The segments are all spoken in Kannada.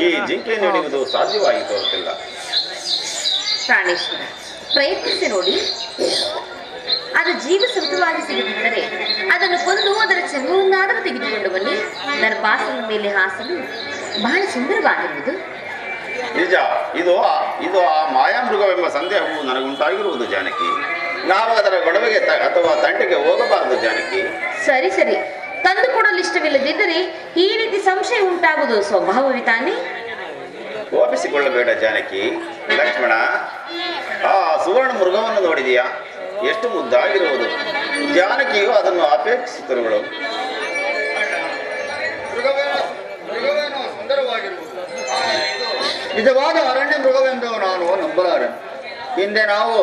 ಈ ಜಿಂಕೆಯನ್ನು ಹಿಡಿಯುವುದು ಸಾಧ್ಯವಾಗಿ ತೋರುತ್ತಿಲ್ಲ. ಪ್ರಾಣೇಶ್ವರ, ಪ್ರಯತ್ನಿಸಿ ನೋಡಿ. ಅದು ಜೀವ ಸಹಿತವಾಗಿ ಸಿಗದಿದ್ದರೆ ಅದನ್ನು ಕೊಂದು ಅದರ ಚರ್ಮವನ್ನಾದರೂ ತೆಗೆದುಕೊಂಡು ಬನ್ನಿ. ನನ್ನ ಪಾಸನ ಮೇಲೆ ಹಾಸಲು ಬಹಳ ಸುಂದರವಾಗಿರುವುದು. ನಿಜ, ಇದು ಆ ಮಾಯಾಮೃಗವೆಂಬ ಸಂದೇಹವು ನನಗುಂಟಾಗಿರುವುದು ಜಾನಕಿ. ನಾವು ಅದರ ಗೊಡವೆಗೆ ಅಥವಾ ತಂಟೆಗೆ ಹೋಗಬಾರದು ಜಾನಕಿ. ಸರಿ ಸರಿ, ತಂದು ಕೊಡಲು ಇಷ್ಟವಿಲ್ಲದಿದ್ದರೆ ಈ ರೀತಿ ಸಂಶಯ ಉಂಟಾಗುವುದು ಸ್ವಭಾವವೇ ತಾನೇ. ಕೋಪಿಸಿಕೊಳ್ಳಬೇಡ ಜಾನಕಿ. ಲಕ್ಷ್ಮಣ, ಆ ಸುವರ್ಣ ಮೃಗವನ್ನು ನೋಡಿದೆಯಾ? ಎಷ್ಟು ಮುದ್ದಾಗಿರುವುದು. ಜಾನಕಿಯು ಅದನ್ನು ಅಪೇಕ್ಷಿಸಿರುವಳು. ಸುಂದರವಾಗಿರುವುದು. ನಿಜವಾದ ಅರಣ್ಯ ಮೃಗವೆಂದು ನಾನು ನಂಬಲಾರೆ. ಹಿಂದೆ ನಾವು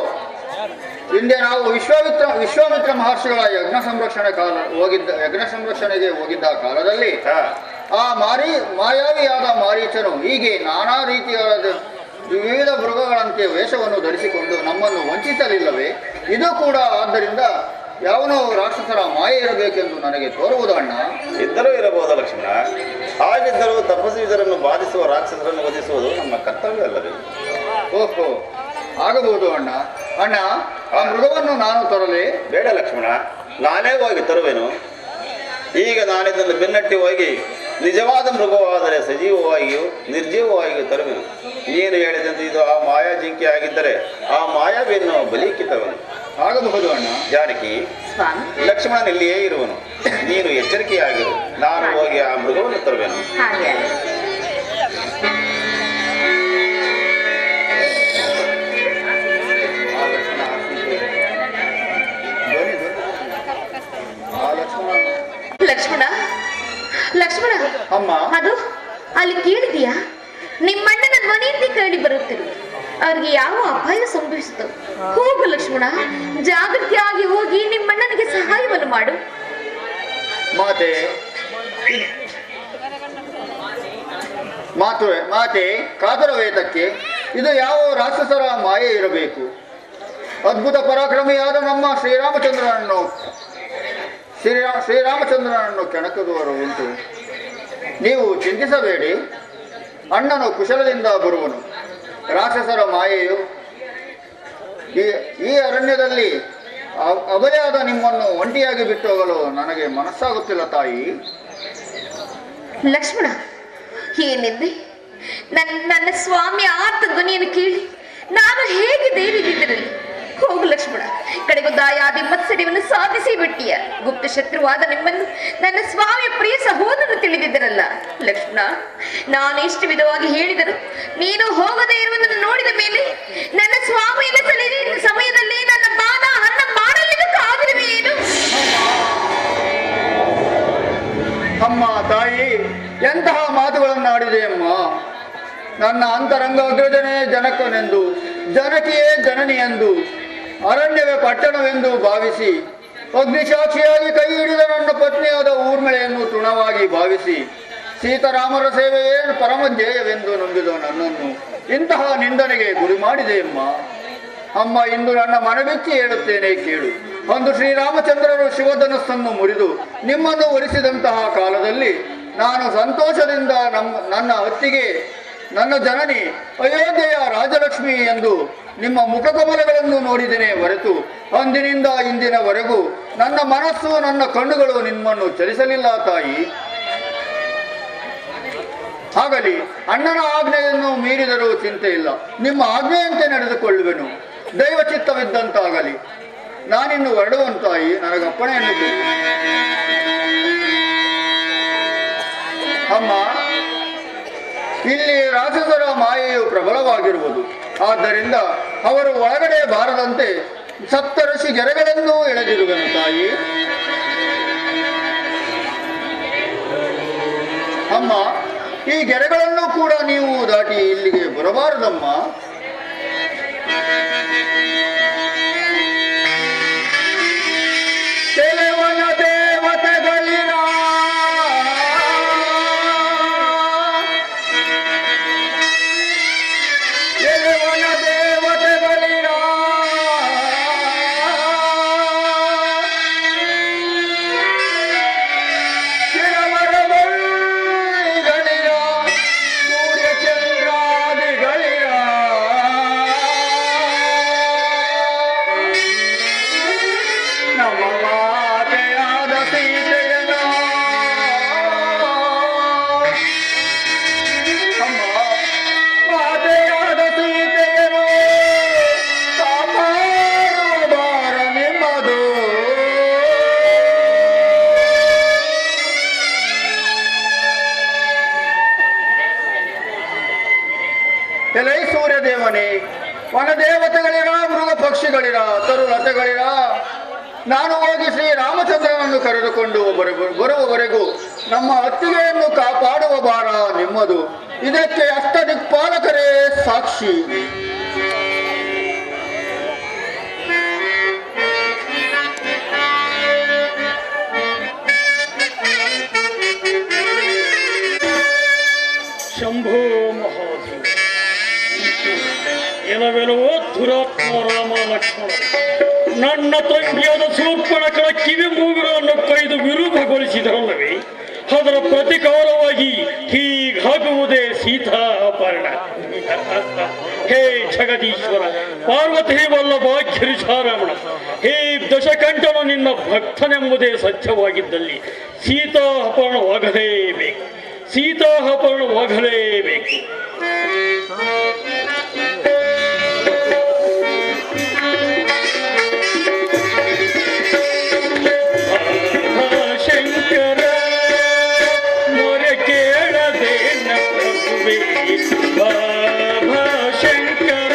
ವಿಶ್ವಾಮಿತ್ರ ಮಹರ್ಷಿಗಳ ಯಜ್ಞ ಸಂರಕ್ಷಣೆಗೆ ಹೋಗಿದ್ದ ಕಾಲದಲ್ಲಿ ಆ ಮಾಯಾವಿಯಾದ ಮಾರೀಚನು ಹೀಗೆ ನಾನಾ ರೀತಿಯಾದ ವಿವಿಧ ಮೃಗಗಳಂತೆ ವೇಷವನ್ನು ಧರಿಸಿಕೊಂಡು ನಮ್ಮನ್ನು ವಂಚಿಸಲಿಲ್ಲವೇ? ಇದು ಕೂಡ ಆದ್ದರಿಂದ ಯಾವನೋ ರಾಕ್ಷಸರ ಮಾಯೆ ಇರಬೇಕೆಂದು ನನಗೆ ತೋರುವುದು ಅಣ್ಣ. ಇದ್ದರೂ ಇರಬಹುದು ಲಕ್ಷ್ಮಣ. ಹಾಗಿದ್ದರೂ ತಪಸ್ವಿದರನ್ನು ಬಾಧಿಸುವ ರಾಕ್ಷಸರನ್ನು ವಧಿಸುವುದು ನಮ್ಮ ಕರ್ತವ್ಯ ಅಲ್ಲವೇ? ಓಹೋ, ಆಗಬಹುದು ಅಣ್ಣ. ಅಣ್ಣ, ಆ ಮೃಗವನ್ನು ನಾನು ತರಲೇ? ಬೇಡ ಲಕ್ಷ್ಮಣ, ನಾನೇ ಹೋಗಿ ತರುವೆನು. ಈಗ ನಾನಿದನ್ನು ಬೆನ್ನಟ್ಟಿ ಹೋಗಿ ನಿಜವಾದ ಮೃಗವಾದರೆ ಸಜೀವವಾಗಿಯೂ ನಿರ್ಜೀವವಾಗಿಯೂ ತರುವೆನು. ನೀನು ಹೇಳಿದಂತೆ ಇದು ಆ ಮಾಯಾ ಜಿಂಕೆ ಆಗಿದ್ದರೆ ಆ ಮಾಯಾವಿಯನ್ನು ಬಲಿಕ್ಕಿತವನು. ಆಗಬಹುದು ಅಣ್ಣ. ಜಾನಕಿ, ಲಕ್ಷ್ಮಣನ ಇಲ್ಲಿಯೇ ಇರುವನು. ನೀನು ಎಚ್ಚರಿಕೆಯಾಗಿರು. ನಾನು ಹೋಗಿ ಆ ಮೃಗವನ್ನು ತರುವೆನು. ಲಕ್ಷ್ಮಣ, ಲಕ್ಷ್ಮಣ, ಅಮ್ಮ, ಅದು ಅಲ್ಲಿ ಕೇಳಿದೆಯಾ? ನಿಮ್ಮಣ್ಣನ ಧ್ವನಿಯಿಂದ ಕೇಳಿ ಬರುತ್ತಿರುವುದು. ಅವ್ರಿಗೆ ಯಾವ ಅಪಾಯ ಸಂಭವಿಸಿತು? ಹೋಗು ಲಕ್ಷ್ಮಣ, ಜಾಗೃತಿಯಾಗಿ ಹೋಗಿ ನಿಮ್ಮಣ್ಣನಿಗೆ ಸಹಾಯವನ್ನು ಮಾಡು. ಮಾತೆ ಕಾತರವೇತಕ್ಕೆ ಇದು ಯಾವ ರಾಕ್ಷಸರ ಮಾಯೆ ಇರಬೇಕು? ಅದ್ಭುತ ಪರಾಕ್ರಮಿಯಾದ ನಮ್ಮ ಶ್ರೀರಾಮಚಂದ್ರನನ್ನು ಕೆಣಕುವವರು ಉಂಟು. ನೀವು ಚಿಂತಿಸಬೇಡಿ, ಅಣ್ಣನು ಕುಶಲದಿಂದ ಬರುವನು. ರಾಕ್ಷಸರ ಮಾಯೆಯು ಈ ಅರಣ್ಯದಲ್ಲಿ ಅಬಲೆಯಾದ ನಿಮ್ಮನ್ನು ಒಂಟಿಯಾಗಿ ಬಿಟ್ಟು ಹೋಗಲು ನನಗೆ ಮನಸ್ಸಾಗುತ್ತಿಲ್ಲ ತಾಯಿ. ಲಕ್ಷ್ಮಣ, ಏನೆಂದೆ? ನನ್ನ ಸ್ವಾಮಿ ಆರ್ತ ಧ್ವನಿಯನ್ನು ಕೇಳಿ ನಾನು ಹೇಗೆ ಧೈರ್ಯದಿಂದಿರಲಿ? ಹೋಗು ಲಕ್ಷ್ಮಣ, ಕಡೆಗೂ ದಾಯಾದಿ ಮತ್ಸರ್ಯವನ್ನು ಸಾಧಿಸಿ ಬಿಟ್ಟಿಯ. ಗುಪ್ತ ಶತ್ರುವಾದ ನಿಮ್ಮನ್ನು ನನ್ನ ಸ್ವಾಮಿಯ ಪ್ರಿಯ ಸಹೋದರನು ತಿಳಿದಿದ್ದರಲ್ಲ ಲಕ್ಷ್ಮಣ. ನಾನು ಎಷ್ಟು ವಿಧವಾಗಿ ಹೇಳಿದರು ನೀನು ಹೋಗದೇ ಇರುವುದನ್ನು ನೋಡಿದ ಮೇಲೆ ನನ್ನ ಸ್ವಾಮಿಯ ಸಮಯದಲ್ಲಿ ನನ್ನ ಬಾನ ಹನ್ನ ಮಾಡಲಿಕ್ಕೆ ಕಾದಿರುವೆ ಏನು? ಅಮ್ಮ ತಾಯಿ, ಎಂತಹ ಮಾತುಗಳನ್ನು ಆಡಿದೆ ಅಮ್ಮ. ನನ್ನ ಅಂತರಂಗ ಅಗ್ರಜನೇ ಜನಕನೆಂದು, ಜನಕಿಯೇ ಜನನಿ ಎಂದು, ಅರಣ್ಯವೇ ಪಟ್ಟಣವೆಂದು ಭಾವಿಸಿ, ಅಗ್ನಿಸಾಕ್ಷಿಯಾಗಿ ಕೈ ಹಿಡಿದ ನನ್ನ ಪತ್ನಿಯಾದ ಊರ್ಮಿಳೆಯನ್ನು ತೃಣವಾಗಿ ಭಾವಿಸಿ, ಸೀತಾರಾಮರ ಸೇವೆಯೇ ಪರಮ ಧ್ಯೇಯವೆಂದು ನಂಬಿದ ನನ್ನನ್ನು ಇಂತಹ ನಿಂದನೆಗೆ ಗುರಿ ಮಾಡಿದೆಯಮ್ಮ. ಅಮ್ಮ, ಇಂದು ನನ್ನ ಮನಬಿಚ್ಚಿ ಹೇಳುತ್ತೇನೆ ಕೇಳು. ಒಂದು ಶ್ರೀರಾಮಚಂದ್ರರು ಶಿವಧನಸ್ಸನ್ನು ಮುರಿದು ನಿಮ್ಮನ್ನು ಒಲಿಸಿದಂತಹ ಕಾಲದಲ್ಲಿ ನಾನು ಸಂತೋಷದಿಂದ ನನ್ನ ಹೊತ್ತಿಗೆ ನನ್ನ ಜನನಿ ಅಯೋಧ್ಯೆಯ ರಾಜಲಕ್ಷ್ಮಿ ಎಂದು ನಿಮ್ಮ ಮುಖಕಮಲಗಳನ್ನು ನೋಡಿದ್ದೇನೆ ಹೊರತು ಅಂದಿನಿಂದ ಇಂದಿನವರೆಗೂ ನನ್ನ ಮನಸ್ಸು ನನ್ನ ಕಣ್ಣುಗಳು ನಿಮ್ಮನ್ನು ಚಲಿಸಲಿಲ್ಲ ತಾಯಿ. ಆಗಲಿ, ಅಣ್ಣನ ಆಜ್ಞೆಯನ್ನು ಮೀರಿದರೂ ಚಿಂತೆ ಇಲ್ಲ. ನಿಮ್ಮ ಆಜ್ಞೆಯಂತೆ ನಡೆದುಕೊಳ್ಳುವೆನು. ದೈವಚಿತ್ತವಿದ್ದಂತಾಗಲಿ. ನಾನಿನ್ನು ಹೊರಡುವಂತಾಯಿ, ನನಗಪ್ಪಣೆಯನ್ನು ಕೊಡಿ. ಅಮ್ಮ, ಇಲ್ಲಿ ರಾಕ್ಷಸರ ಮಾಯೆಯು ಪ್ರಬಲವಾಗಿರುವುದು. ಆದ್ದರಿಂದ ಅವರು ಒಳಗಡೆ ಬಾರದಂತೆ ಸಪ್ತಋಷಿ ಗೆರೆಗಳನ್ನು ಎಳೆದಿರುವೆನು ತಾಯಿ. ಅಮ್ಮ, ಈ ಗೆರೆಗಳನ್ನು ಕೂಡ ನೀವು ದಾಟಿ ಇಲ್ಲಿಗೆ ಬರಬಾರದಮ್ಮ. ಸೂರ್ಯ ಎಲೈ ಸೂರ್ಯದೇವನೇ, ವನದೇವತೆಗಳಿರ, ಮೃಗ ಪಕ್ಷಿಗಳಿರ, ತರುಲತೆಗಳಿರ, ನಾನು ಹೋಗಿ ಶ್ರೀ ರಾಮಚಂದ್ರನನ್ನು ಕರೆದುಕೊಂಡು ಬರುವವರೆಗೂ ನಮ್ಮ ಅತ್ತಿಗೆಯನ್ನು ಕಾಪಾಡುವ ಭಾರ ನಿಮ್ಮದು. ಇದಕ್ಕೆ ಅಷ್ಟದಿಕ್ಪಾಲಕರೇ ಸಾಕ್ಷಿ. ಶಂಭೋ ಮಹಾದೇವ, ಎಲವೆಲವೋ ದುರಾತ್ಮ ರಾಮ ಲಕ್ಷ್ಮಣ, ನನ್ನ ತಂಗಿಯಾದ ಶೂರ್ಪಣಖಳ ಕಿವಿ ಮೂಗುಗಳನ್ನು ಕೊಯ್ದು ವಿರೂಪಗೊಳಿಸಿದರಲ್ಲವೇ, ಅದರ ಪ್ರತಿಕಾರವಾಗಿ ಹೀಗಾಗುವುದೇ ಸೀತಾ ಅಪಹರಣ. ಹೇ ಜಗದೀಶ್ವರ, ಪಾರ್ವತಿ ವಲ್ಲಭ ಗಿರಿಜಾರಮಣ, ಹೇ ದಶಕಂಠನು ನಿನ್ನ ಭಕ್ತನೆಂಬುದೇ ಸತ್ಯವಾಗಿದ್ದಲ್ಲಿ ಸೀತಾ ಅಪಹರಣವಾಗಲೇಬೇಕು, ಸೀತಾ ಅಪಹರಣವಾಗಲೇಬೇಕು. ಶಂಕರ ಮೊರೆ ಕೇಳದೇನ ಪ್ರಭುವೇ, ಬಾಬಾ ಶಂಕರ.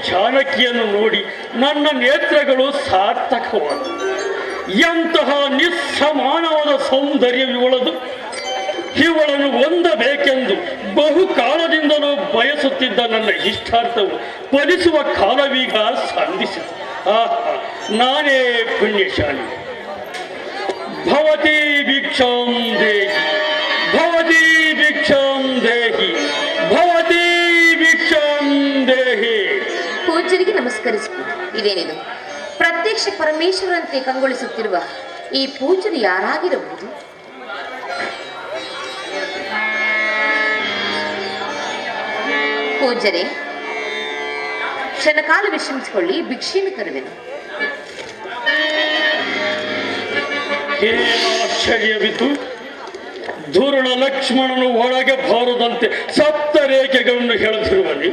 ಜಾನಕಿಯನ್ನು ನೋಡಿ ನನ್ನ ನೇತ್ರಗಳು ಸಾರ್ಥಕವಾದ. ಎಂತಹ ನಿಸ್ಸಮಾನವಾದ ಸೌಂದರ್ಯವಿವಳದು. ಇವಳನ್ನು ಹೊಂದಬೇಕೆಂದು ಬಹುಕಾಲದಿಂದಲೂ ಬಯಸುತ್ತಿದ್ದ ನನ್ನ ಇಷ್ಟಾರ್ಥವು ಫಲಿಸುವ ಕಾಲವೀಗ ಸಂಧಿಸಿತು. ನಾನೇ ಪುಣ್ಯಶಾಲಿ. ಭವತಿ ಭಿಕ್ಷಾಂ ದೇಹಿ, ಭವತಿ ಭಿಕ್ಷಾಂ ದೇಹಿ, ಭವತಿ ಭಿಕ್ಷಾಂ ದೇಹಿ. ಪೂಜ್ಯರಿಗೆ ನಮಸ್ಕರಿಸುವುದು. ಇದೇನಿದು? ಪ್ರತ್ಯಕ್ಷ ಪರಮೇಶ್ವರಂತೆ ಕಂಗೊಳಿಸುತ್ತಿರುವ ಈ ಪೂಜ್ಯರು ಯಾರಾಗಿರಬಹುದು? ಪೂಜ್ಯರೇ, ಕ್ಷಣಕಾಲ ವಿಶ್ರಮಿಸಿಕೊಳ್ಳಿ, ಭಿಕ್ಷೆಯನ್ನು ತರುವೆನು. ಆಶ್ಚರ್ಯವಿತ್ತು. ಧೂರ್ಣ ಲಕ್ಷ್ಮಣನು ಒಳಗೆ ಬಾರದಂತೆ ಸಪ್ತ ರೇಖೆಗಳನ್ನು ಹೇಳುತ್ತಿರುವಲ್ಲಿ.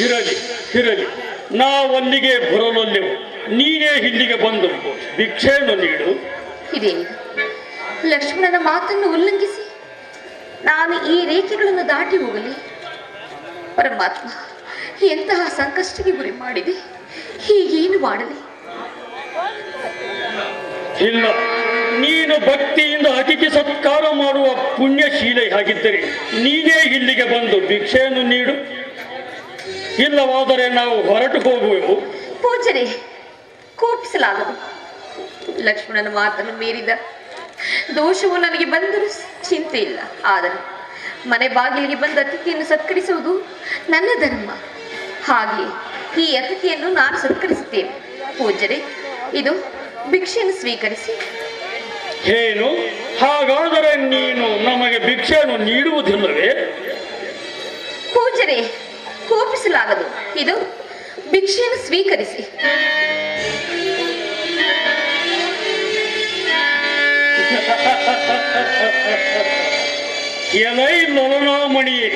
ಇರಲಿ ಇರಲಿ, ನಾವಲ್ಲಿಗೆ ಬರಲಲ್ಲೆವು. ನೀನೇ ಇಲ್ಲಿಗೆ ಬಂದು ಭಿಕ್ಷೆಯನ್ನು ನೀಡು. ಇದೇನಿದು? ಲಕ್ಷ್ಮಣನ ಮಾತನ್ನು ಉಲ್ಲಂಘಿಸಿ ನಾನು ಈ ರೇಖೆಗಳನ್ನು ದಾಟಿ ಹೋಗಲಿ? ಪರಮಾತ್ಮ, ಎಂತಹ ಸಂಕಷ್ಟಕ್ಕೆ ಗುರಿ ಮಾಡಿದೆ, ಹೀಗೇನು ಮಾಡಲಿ? ಇಲ್ಲ, ನೀನು ಭಕ್ತಿಯಿಂದ ಅತಿಥಿ ಸತ್ಕಾರ ಮಾಡುವ ಪುಣ್ಯಶೀಲೆ ಆಗಿದ್ದರೆ ನೀನೇ ಇಲ್ಲಿಗೆ ಬಂದು ಭಿಕ್ಷೆಯನ್ನು ನೀಡು. ಇಲ್ಲವಾದರೆ ನಾವು ಹೊರಟು ಹೋಗುವೆವು. ಪೂಜ್ಯರೇ, ಕೋಪಿಸಲಾಗದು. ಲಕ್ಷ್ಮಣನ ಮಾತನ್ನು ಮೀರಿದ ದೋಷವು ನನಗೆ ಬಂದರೂ ಚಿಂತೆ ಇಲ್ಲ. ಆದರೆ ಮನೆ ಬಾಗಿಲಿಗೆ ಬಂದ ಅತಿಥಿಯನ್ನು ಸತ್ಕರಿಸುವುದು ನನ್ನ ಧರ್ಮ. ಹಾಗೆ ಈ ಅತಿಥಿಯನ್ನು ನಾನು ಸತ್ಕರಿಸುತ್ತೇನೆ. ಪೂಜ್ಯರೇ, ಇದು ಭಿಕ್ಷೆಯನ್ನು ಸ್ವೀಕರಿಸಿ. ಏನು? ಹಾಗಾದರೆ ನೀನು ನಮಗೆ ಭಿಕ್ಷೆಯನ್ನು ನೀಡುವುದಿಲ್ಲವೇ? ಪೂಜ್ಯರೇ, ಕೋಪಿಸಲಾಗದು. ಇದು ಭಿಕ್ಷೆಯನ್ನು ಸ್ವೀಕರಿಸಿ. ಎಲೈ ಲಲನಾಮಣಿಯೇ,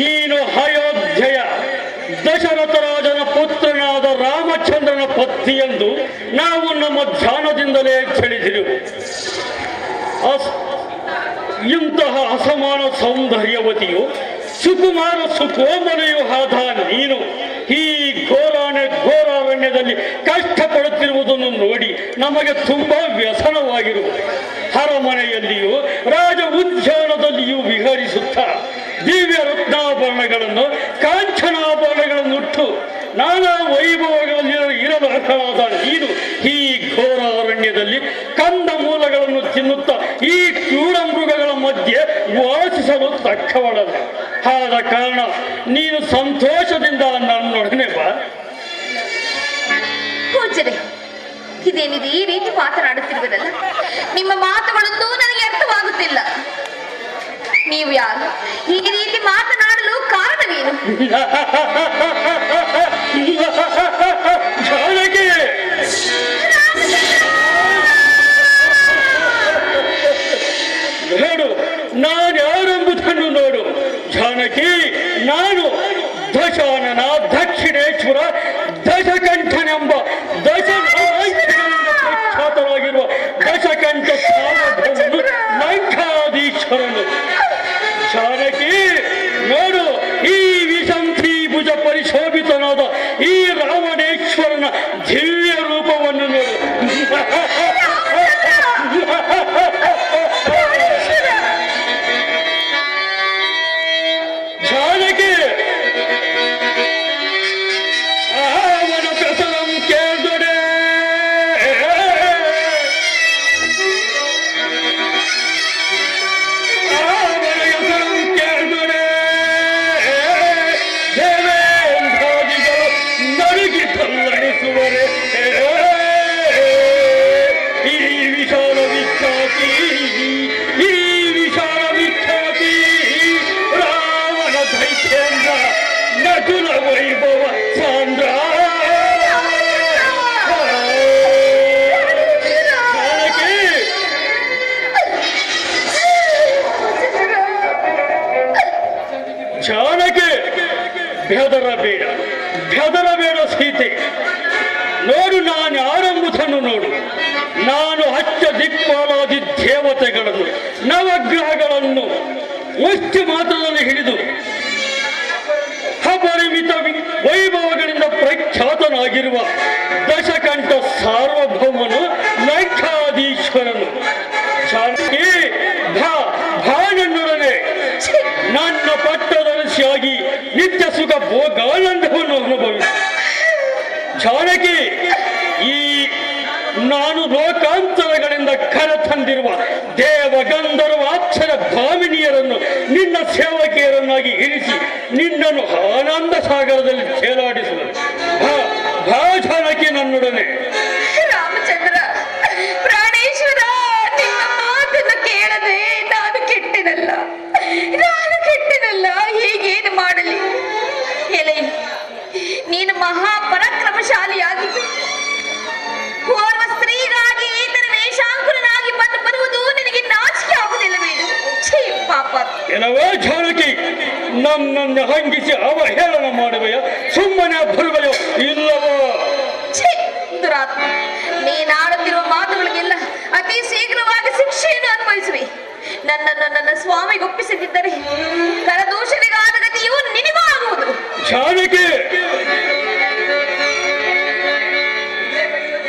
ನೀನು ಅಯೋಧ್ಯೆಯ ದಶರಥ ರಾಜನ ಪುತ್ರನಾದ ರಾಮಚಂದ್ರನ ಪತ್ನಿ ಎಂದು ನಾವು ನಮ್ಮ ಧ್ಯಾನದಿಂದಲೇ ತಿಳಿದಿರುವು. ಇಂತಹ ಅಸಮಾನ ಸೌಂದರ್ಯವತಿಯು ಸುಕುಮಾರ ಸುಕೋಮಲೆಯೂ ಆದ ನೀನು ಈ ಘೋರಾರಣ್ಯದಲ್ಲಿ ಕಷ್ಟಪಡುತ್ತಿರುವುದನ್ನು ನೋಡಿ ನಮಗೆ ತುಂಬಾ ವ್ಯಸನವಾಗಿರುವುದು. ಅರಮನೆಯಲ್ಲಿಯೂ ರಾಜ ಉದ್ಯಾನದಲ್ಲಿಯೂ ವಿಹರಿಸುತ್ತಾ ದಿವ್ಯ ರತ್ನಾಭರಣಗಳನ್ನು ಕಾಂಚನಾಭರಣಗಳನ್ನು ಉಟ್ಟು ನಾನಾ ವೈಭವಗಳಲ್ಲಿ ಇರಲು ಅರ್ಹರಾದ ನೀನು ಈ ಘೋರ ಅರಣ್ಯದಲ್ಲಿ ಕಂದ ಮೂಲಗಳನ್ನು ತಿನ್ನುತ್ತಾ ಈ ಕ್ರೂರ ಮೃಗಗಳ ಮಧ್ಯೆ ವಾಸಿಸಲು ತಕ್ಕವಳಲ್ಲ. ಆದ ಕಾರಣ ನೀನು ಸಂತೋಷದಿಂದ ನನ್ನೊಡನೆ ಬಾ. ಪೂಜ್ಯರೇ, ಇದೇನಿದೆ ಈ ರೀತಿ ಮಾತನಾಡುತ್ತಿರುವುದಲ್ಲ? ನಿಮ್ಮ ಮಾತುಗಳೊಂದು ನನಗೆ ಅರ್ಥವಾಗುತ್ತಿಲ್ಲ. ನೀವು ಯಾರು? ಈ ರೀತಿ ಮಾತನಾಡಲು ಕಾರಣವೇನು? ಜಾನಕಿ, ನೋಡು, ನಾನು ಯಾರೆಂಬುದನ್ನು ನೋಡು. ಜಾನಕಿ, ನಾನು ದಶಾನನ ದಕ್ಷಿಣೇಶ್ವರ ದಶಕಂಠನೆಂಬ ಪ್ರಖ್ಯಾತರಾಗಿರುವ ದಶಕಂಠ ಸಾರ್ವಭೌಮನು ಲಂಕಾಧೀಶ್ವರನು. ಜಾನಕಿ, ನೋಡು, ಈ ವಿಶಂತಿ ಭುಜ ಪರಿಶೋಭಿತನಾದ ಈ ರಾವಣೇಶ್ವರನ ದಿವ್ಯ ರೂಪವನ್ನು ನೋಡು. ಜಾನಕಿ, ಅವನ ಪ್ರಸರಂ ಕೇಳಿದೊಡೆ ದೇವೇಂದ್ರಾದಿಗಳು ನಡುಗಿ ತಲ್ಲಣಿಸುವರೆ. ಈ ವಿಶಾಲ ವಿಖ್ಯಾತಿ, ಈ ವಿಶಾಲ ವಿಖ್ಯಾತಿ ರಾವಣ ದೈತ್ಯೇಂದ್ರ ನಕುಲ ವೈಭವ ಸಾಂದ್ರ. ಜಾನಕಿ, ಬೆದರಬೇಡ, ಬೆದರಬೇಡ ಸೀತೆ. ನೋಡು, ನಾನು ಯಾರೆಂಬುದನ್ನು ನೋಡು. ನಾನು ಅಷ್ಟ ದಿಕ್ಪಾಲಾದಿ ದೇವತೆಗಳನ್ನು ನವಗ್ರಹಗಳನ್ನು ಮುಷ್ಟಿ ಮಾತ್ರದಲ್ಲಿ ಹಿಡಿದು ಅಪರಿಮಿತ ವೈಭವಗಳಿಂದ ಆಗಿರುವ ದಶಕಂಠ ಸಾರ್ವಭೌಮನು ಲಂಕಾಧೀಶ್ವರನು. ಜಾನಕಿ ಭಾನನ್ನೊಡನೆ ನನ್ನ ಪಟ್ಟದರ್ಶಿಯಾಗಿ ನಿತ್ಯ ಸುಖ ಭೋಗಾನಂದವನ್ನು ಅನುಭವಿಸಿ. ಜಾನಕಿ, ಈ ನಾನು ಲೋಕಾಂತರಗಳಿಂದ ಕರೆತಂದಿರುವ ದೇವಗಂಧರ್ವ ಅಕ್ಷರ ಭಾಮಿನಿಯರನ್ನು ನಿನ್ನ ಸೇವಕಿಯರನ್ನಾಗಿ ಇರಿಸಿ ನಿನ್ನನ್ನು ಆನಂದ ಸಾಗರದಲ್ಲಿ ತೇಲಾಡಿಸುವುದು. ಭಾ ಜಾನಕಿ ನನ್ನೊಡನೆ. ರಾಮಚಂದ್ರ, ಪ್ರಾಣೇಶ್ವರ, ನಿಮ್ಮ ಮಾತನ್ನು ಕೇಳದೆ ನಾನು ಕೆಟ್ಟಿನಲ್ಲ, ಹೀಗೇನು ಮಾಡಲಿ? ಎಲೆ, ನೀನು ಮಹಾಪರಾಕ್ರಮಶಾಲಿಯಾಗಿದ್ದು ಓರ್ವ ಸ್ತ್ರೀಗಾಗಿ ಈತನ ವೇಷಾಂಕುರನಾಗಿ ಬರುವುದು ನಿನಗೆ ನಾಚಿಕೆ ಆಗುವುದಿಲ್ಲವೇನು? ಛೀ ಪಾಪ. ಕೆಲವೇ ಜಾನಕಿ, ನನ್ನನ್ನು ಹಂಗಿಸಿ ಅವಹೇಳನ ಮಾಡುವೆಯ? ಸುಮ್ಮನೆ ಬರುವೆಯೋ ಇಲ್ಲವೋ? ಛೀ ದುರಾತ್ಮ, ನೀನಾಡುತ್ತಿರುವ ಮಾತುಗಳಿಗೆಲ್ಲ ಅತಿ ಶೀಘ್ರವಾಗಿ ಶಿಕ್ಷೆಯನ್ನು ಅನುಭವಿಸುವೆ. ನನ್ನನ್ನು ನನ್ನ ಸ್ವಾಮಿಗೆ ಒಪ್ಪಿಸದಿದ್ದರೆ ಕರದೂಷಣೆಗಾದ ಗತಿಯು ನಿನಗೂ ಆಗುವುದು. ಜಾನಕಿ,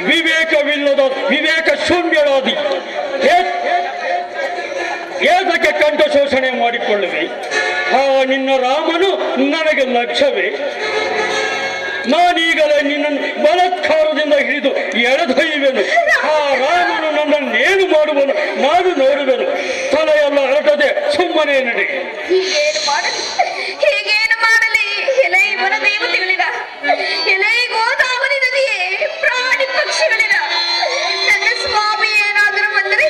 ವಿವೇಕವಿಲ್ಲದ ವಿವೇಕ ಶೂನ್ಯರಾದಿ ಏತಕ್ಕೆ ಕಂಠ ಶೋಷಣೆ ಮಾಡಿಕೊಳ್ಳುವೆ? ನಿನ್ನ ರಾಮನು ನನಗೆ ಲಕ್ಷ್ಯವೇ? ನಾನೀಗಲೇ ನಿನ್ನನ್ನು ಬಲಾತ್ಕಾರದಿಂದ ಹಿಡಿದು ಎಳೆದೊಯ್ಯುವೆನು. ಆ ರಾಮನು ನನ್ನನ್ನೇನು ಮಾಡುವನು ನಾನು ನೋಡುವೆನು. ತಲೆಯೆಲ್ಲ ಹರಟದೆ ಸುಮ್ಮನೆ ನಡೆ. ಹೀಗೇನು ಮಾಡಲಿ? ಎಲೈ ವನ ದೇವತೆಗಳಿರ, ಎಲೈ ಗೋದಾವರಿ ನದಿಯೇ, ಪ್ರಾಣಿ ಪಕ್ಷಿಗಳಿರ, ನನ್ನ ಸ್ವಾಮಿ ಏನಾದರೂ ಬಂದರೆ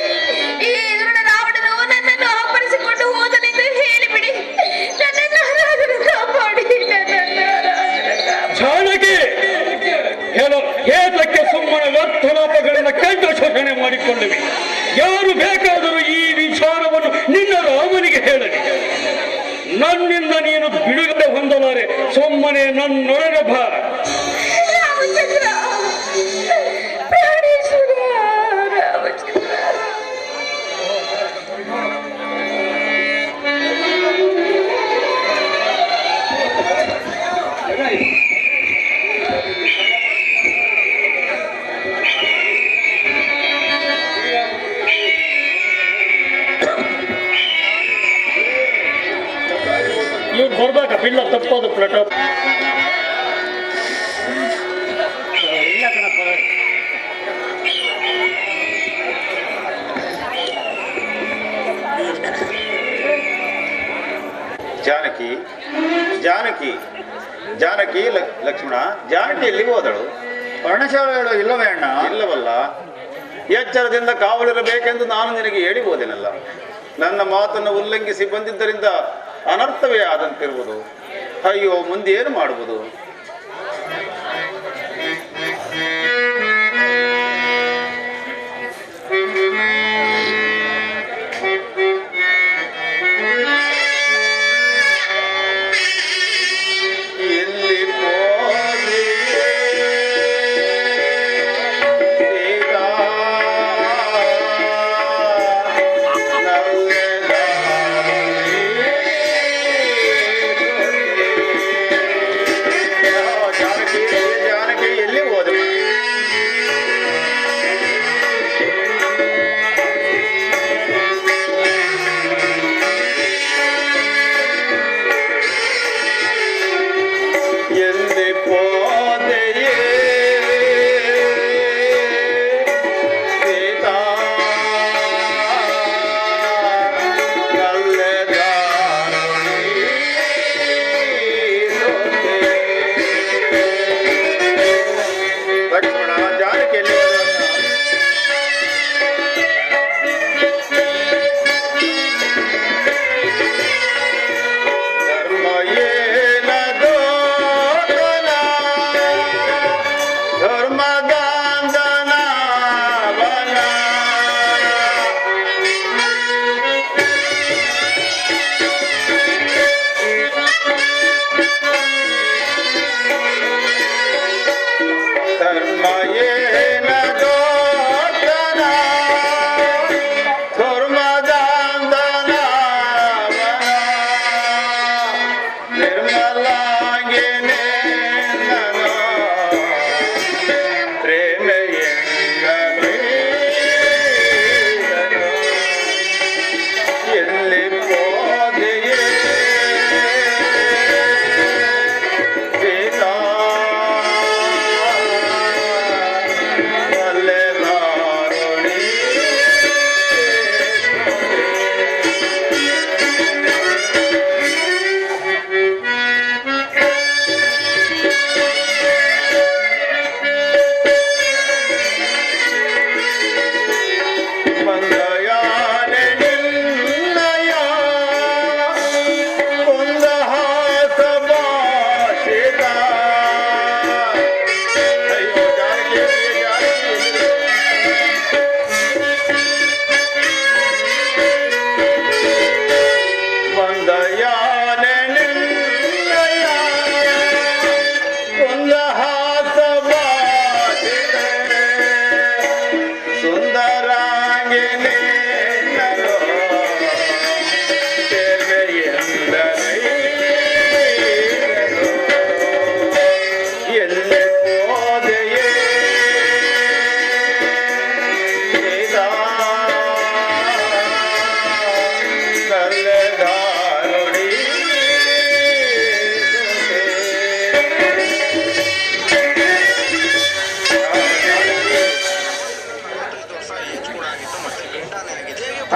ಈ ದುರುಳ ರಾವಣನು ನನ್ನನ್ನು ಅಪಹರಿಸಿಕೊಂಡು ಹೋದನೆಂದು ಹೇಳಿಬಿಡಿ. ನನ್ನನ್ನು ಕಾಪಾಡಿ. ಜಾನಕಿ, ಏತಕ್ಕೆ ಸುಮ್ಮನೆ ವ್ಯರ್ಥಲಾಪಗಳಿಂದ ಕಂಠ ಶೋಷಣೆ ಮಾಡಿಕೊಳ್ಳುವೆ? ಯಾರು ಬೇಕಾದರೂ ಈ ವಿಚಾರವನ್ನು ನಿನ್ನ ರಾಮನಿಗೆ ಹೇಳಲಿ. ನನ್ನಿಂದ ನೀನು ಬಿಡುಗಡೆ ಹೊಂದಲಾರೆ. ಸುಮ್ಮನೆ ನನ್ನೊಡನೆ ಬಾ. ರಾಮಚಂದ್ರ, ಪ್ರಾಣೇಶ್ವರ, ರಾಮಚಂದ್ರ. ಇವ್ರು ಬರ್ಬೇಕ ಬಿಲ್ಲ ತಪ್ಪೋದು ಪ್ಲೇಟ. ಜಾನಕಿ, ಜಾನಕಿ, ಜಾನಕಿ, ಲಕ್ಷ್ಮಣ, ಜಾನಕಿ ಎಲ್ಲಿಗೆ ಹೋದಳು? ಪರ್ಣಶಾಲೆಗಳು ಇಲ್ಲವೇ ಅಣ್ಣ? ಇಲ್ಲವಲ್ಲ. ಎಚ್ಚರದಿಂದ ಕಾವಲಿರಬೇಕೆಂದು ನಾನು ನಿನಗೆ ಹೇಳಿಬೋದೇನಲ್ಲ. ನನ್ನ ಮಾತನ್ನು ಉಲ್ಲಂಘಿಸಿ ಬಂದಿದ್ದರಿಂದ ಅನರ್ಥವೇ ಆದಂತಿರುವುದು. ಅಯ್ಯೋ, ಮುಂದೆ ಏನು ಮಾಡುವುದು?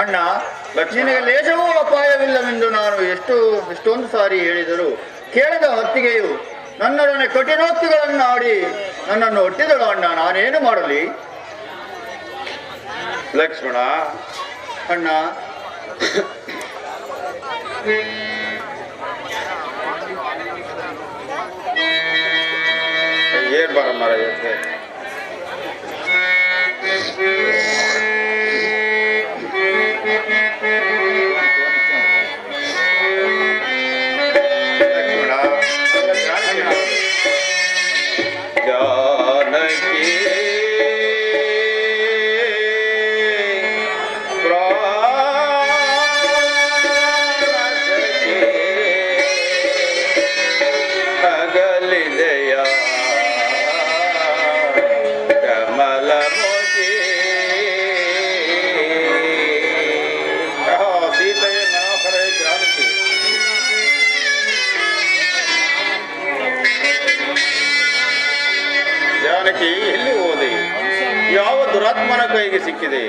ಅಣ್ಣ, ನಿನಗೆ ಲೇಷವೂ ಅಪಾಯವಿಲ್ಲವೆಂದು ನಾನು ಎಷ್ಟೊಂದು ಸಾರಿ ಹೇಳಿದರು ಕೇಳದ ಹೊತ್ತಿಗೆಯು ನನ್ನೊಡನೆ ಕಠಿಣೋಕ್ತಿಗಳನ್ನು ಆಡಿ ನನ್ನನ್ನು ಒಟ್ಟಿದಳು ಅಣ್ಣ. ನಾನೇನು ಮಾಡಲಿ ಲಕ್ಷ್ಮಣ? ಅಣ್ಣ, ಏನ್ ಬರ ಮರ ಜಾನಕಿ, ಎಲ್ಲಿ ಹೋದೆ? ಯಾವ ದುರಾತ್ಮನ ಕೈಗೆ ಸಿಕ್ಕಿದೆ?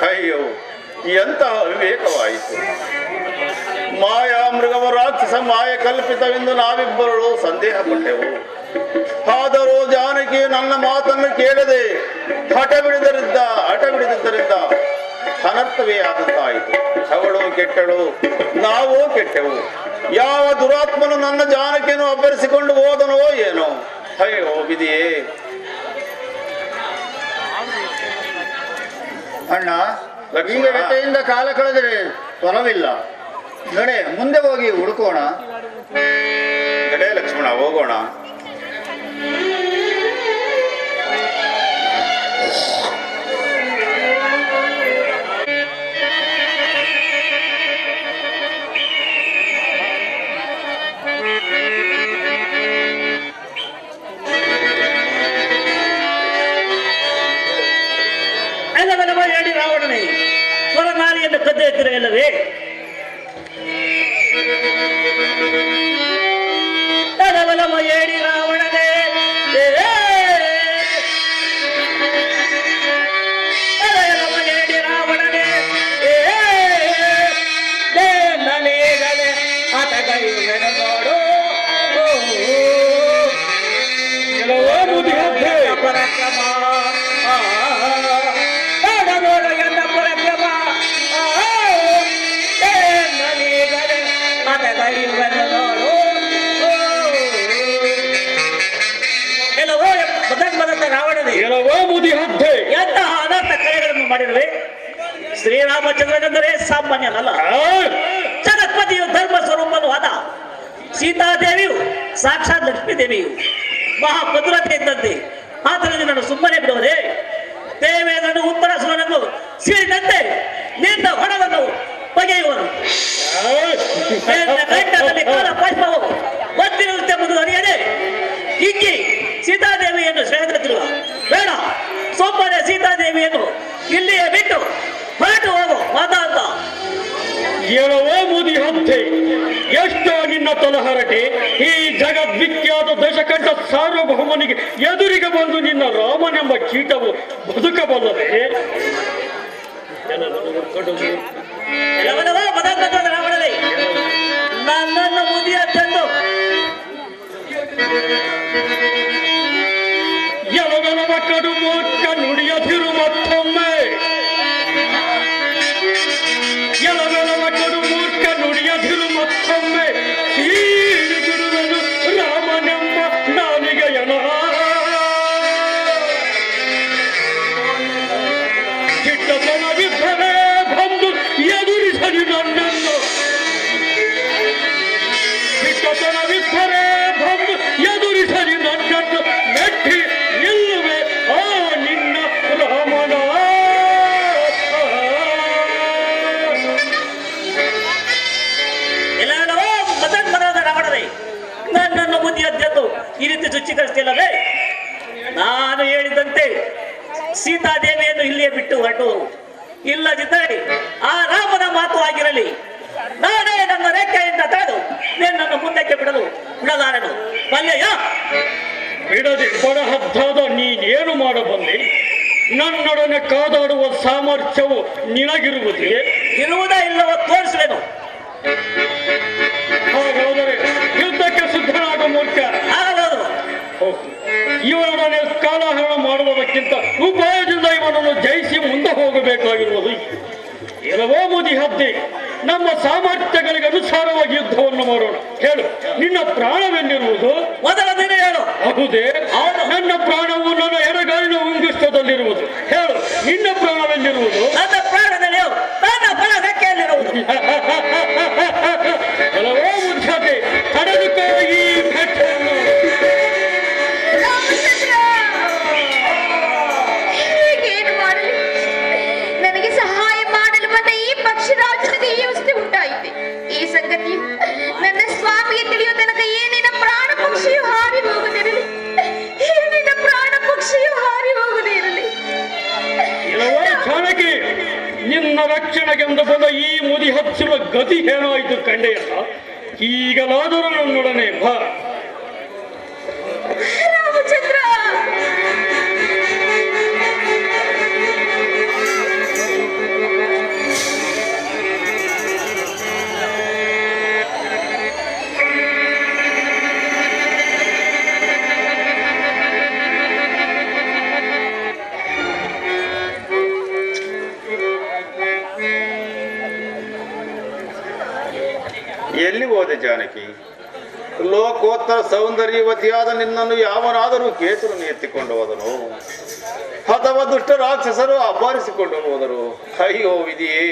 ಅಯ್ಯೋ, ಎಂತಹ ವಿವೇಕವಾಯಿತು. ಮಾಯಾ ಮೃಗವ ರಾಕ್ಷಸ ಮಾಯ ಕಲ್ಪಿತವೆಂದು ನಾವಿಬ್ಬರು ಸಂದೇಹ ಪಟ್ಟೆವು. ಆದರೂ ಜಾನಕಿ ನನ್ನ ಮಾತನ್ನು ಕೇಳದೆ ಹಠ ಬಿಡಿದ್ದರಿಂದ ಅನರ್ಥವೇ ಆದಂತಾಯಿತು. ಅವಳು ಕೆಟ್ಟಳು, ನಾವೂ ಕೆಟ್ಟೆವು. ಯಾವ ದುರಾತ್ಮನು ನನ್ನ ಜಾನಕಿಯನ್ನು ಅಬ್ಬರಿಸಿಕೊಂಡು ಹೋದನೋ ಏನೋ. ಅಯ್ಯೋ ವಿಧಿಯೇ. ಅಣ್ಣ, ಈಗ ವ್ಯಥೆಯಿಂದ ಕಾಲ ಕಳೆದರೆ ಫಲವಿಲ್ಲ. ನಡೆ, ಮುಂದೆ ಹೋಗಿ ಹುಡುಕೋಣ. ನಡೆ ಲಕ್ಷ್ಮಣ, ಹೋಗೋಣ. ಹೇಳಿ ರಾವಣನೇ, ಸ್ವರನಾಲಿಯನ್ನು ಕದ್ದೆ ಎತ್ತಿರಲ್ಲವೇ? ತಡವಲಮ ಹೇಳಿ ರಾವಣನೇ, ತಡವಲಮ ಹೇಳಿ ರಾವಣನೇ, ನನೀಗಲೇ ಆತಗೈಯು ನೋಡು ಪರಕ್ರಮ ಎಂತಹ ಅನರ್ಥ ಕರೆಗಳನ್ನು ಮಾಡಿರುವೆ. ಶ್ರೀರಾಮಚಂದ್ರನೆಂದರೆ ಸಾಮಾನ್ಯನಲ್ಲ. ಜಗತ್ಪತಿಯು ಧರ್ಮ ಸ್ವರೂಪನು ಆದ. ಸೀತಾದೇವಿಯು ಸಾಕ್ಷಾತ್ ಲಕ್ಷ್ಮೀ ದೇವಿಯು ಮಹಾಪದುರತೆ ಇದ್ದಂತೆ. ಆದ್ದರಿಂದ ನಾನು ಸುಮ್ಮನೆ ಬಿಡುವುದೇ? ದೇವೇಂದ್ರನು ಉತ್ತರಾಸುರನನ್ನು ಸೀಳಿದಂತೆ ನಿನ್ನ ಹೊಣವನ್ನು ಬಗೆಯುವನು. ಕಂಠದಲ್ಲಿ ಕಾಲ ಪುಷ್ಪವು ಬಂದಿರುತ್ತೆಂಬುದು ಅರಿಯದೆ ಹಿಗ್ಗಿ ಸೀತಾದೇವಿಯನ್ನು ಸೆಳೆದಿರುವ ಬೇಡ. ಸೊಮ್ಮನೆ ಸೀತಾದೇವಿಯನ್ನು ಇಲ್ಲಿಯೇ ಬಿಟ್ಟು ಹೊರಟು ಹೋಗು ಮಾತಾಡ್ತ. ಎಳವೋ ಮುದಿ ಹತ್ತೆ, ಎಷ್ಟೋ ನಿನ್ನ ತಲಹರಟೆ. ಈ ಜಗದ್ವಿಖ್ಯಾತ ದಶಕಂಠ ಸಾರ್ವಭೌಮನಿಗೆ ಎದುರಿಗೆ ಬಂದು ನಿನ್ನ ರಾಮನೆಂಬ ಕೀಟವು ಬದುಕಬಲ್ಲದೆ? ರಾವಣನೇ, ನನ್ನನ್ನು ಮುದಿಯ ತಂದು ಎಲವೆಲವ ಕಡು ಮೂರ್ಖ ನುಡಿಯದಿರು ಮತ್ತೊಮ್ಮೆ. ಎಲವೆಲವ ಕಡು ಮೂರ್ಖ ನುಡಿಯದಿರು ಮತ್ತೊಮ್ಮೆ. ಸೀಳಿಗಿರುವೆನು ರಾಮನೆಂಬ ನಾಲಿಗೆಯನ. ಚಿಟ್ಟತನವಿದ್ದರೆ ಬಂದು ಎದುರಿಸಲಿ ನನ್ನನ್ನು. ಚಿಟ್ಟತನವಿದ್ದರೆ ಬಂದು ಎದುರಿಸಲಿ ನನ್ನನ್ನು. ಮೆಟ್ಟಿ ನಿಲ್ಲುವೆ ಆ ನಿನ್ನ ರಾಮನ. ಎಲ್ಲವೋ ಮದನ್ಮರಾದ ರಾವಣನೇ, ನನ್ನನ್ನು ಮುದಿಯದ್ದೆಂದು ಈ ರೀತಿ ಶುಚೀಕರಿಸ್ತಿಲ್ಲವೇ? ನಾನು ಹೇಳಿದಂತೆ ಸೀತಾದೇವಿಯನ್ನು ಇಲ್ಲಿಯೇ ಬಿಟ್ಟು ಹೊರಟು. ಇಲ್ಲದಿದ್ದರೆ ಆ ರಾಮನ ಮಾತು ಆಗಿರಲಿ. ನಾನೇ ನನ್ನ ರೆಕ್ಕೆಯಿಂದ ತಡೆದು ನಿನ್ನನ್ನು ಮುಂದಕ್ಕೆ ಬಿಡಲಾರನು. ಬಲ್ಲೆಯ ಬಿಡದೆ ಬಡಹದ್ದಾದ ನೀನೇನು ಮಾಡಬಲ್ಲೆ? ನನ್ನೊಡನೆ ಕಾದಾಡುವ ಸಾಮರ್ಥ್ಯವು ನಿನಗಿರುವುದೇ? ಇರುವುದೇ ಇಲ್ಲವೋ ತೋರಿಸುವೆನು. ಹಾಗಾದರೆ ಯುದ್ಧಕ್ಕೆ ಸಿದ್ಧನಾಗ ಮೂರ್ಖ. ಆಗಬಹುದು. ಇವನೊಡನೆ ಕಾಲಹರಣ ಮಾಡುವುದಕ್ಕಿಂತ ಉಪಾಯದಿಂದ ಇವನನ್ನು ಜಯಿಸಿ ಮುಂದೆ ಹೋಗಬೇಕಾಗಿರುವುದು. ಎಲ್ಲವೋ ಮುದಿ ಹದ್ದೆ, ನಮ್ಮ ಸಾಮರ್ಥ್ಯಗಳಿಗೆ ಅನುಸಾರವಾಗಿ ಯುದ್ಧವನ್ನು ಮಾಡೋಣ. ಹೇಳು, ನಿನ್ನ ಪ್ರಾಣವೆಲ್ಲಿರುವುದು? ಮೊದಲ ದಿನ ಹೇಳು. ಹೌದೇ? ನನ್ನ ಪ್ರಾಣವು ನನ್ನ ಎಡಗಾಲಿನ ಉಂಗುಷ್ಟದಲ್ಲಿರುವುದು. ಹೇಳು, ನಿನ್ನ ಪ್ರಾಣವೆಲ್ಲಿರುವುದು? ನನ್ನ ಪ್ರಾಣದಲ್ಲಿ ನನ್ನ ಬಲ ರೆಕ್ಕೆಯಲ್ಲಿರುವುದು. ಎಲ್ಲವೋ ಮುಖ್ಯತೆ, ತಡೆದುಕೋ ಈ ಭೇಟವನ್ನು. ಹೀಗೇನು ಮಾಡಲಿ? ನನಗೆ ಸಹಾಯ ಮಾಡಲು ಬಂದ ಈ ಪಕ್ಷಿರಾಜನಿಗೆ ಈ ಅವಸ್ಥೆ ಉಂಟಾಯಿತೆ. ಈ ಸಂಗತಿಯು ನನ್ನ ಸ್ವಾಮಿಗೆ ತಿಳಿಯುವ ತನಕ ಏನಿನ ಪ್ರಾಣ ಪಕ್ಷಿಯು ಹಾರಿ ಹೋಗದಿರಲಿ. ಏನಿನ ಪ್ರಾಣ ಪಕ್ಷಿಯು ಹಾರಿ ಹೋಗದಿರಲಿ. ಎಲ್ಲವೋ ಜಾನಕಿ, ನಿನ್ನ ರಕ್ಷಣೆಗೆಂದು ಬಂದ ಈ ಮುದಿ ಹಚ್ಚುವ ಗತಿ ಏನಾಯಿತು ಕಂಡೆಯಲ್ಲ? ಈಗಲಾದರೂ ನನ್ನೊಡನೆ ಬಾ. ರಾಮಚಂದ್ರ, ಎಲ್ಲಿ ಹೋದೆ ಜಾನಕಿ? ಲೋಕೋತ್ತರ ಸೌಂದರ್ಯವತಿಯಾದ ನಿನ್ನನ್ನು ಯಾವನಾದರೂ ಕೇತುರನ್ನು ಎತ್ತಿಕೊಂಡು ಹೋದನು ಅಥವಾ ದುಷ್ಟ ರಾಕ್ಷಸರು ಅಪಹರಿಸಿಕೊಂಡು ಹೋದರು. ಅಯ್ಯೋ ವಿಧಿಯೇ,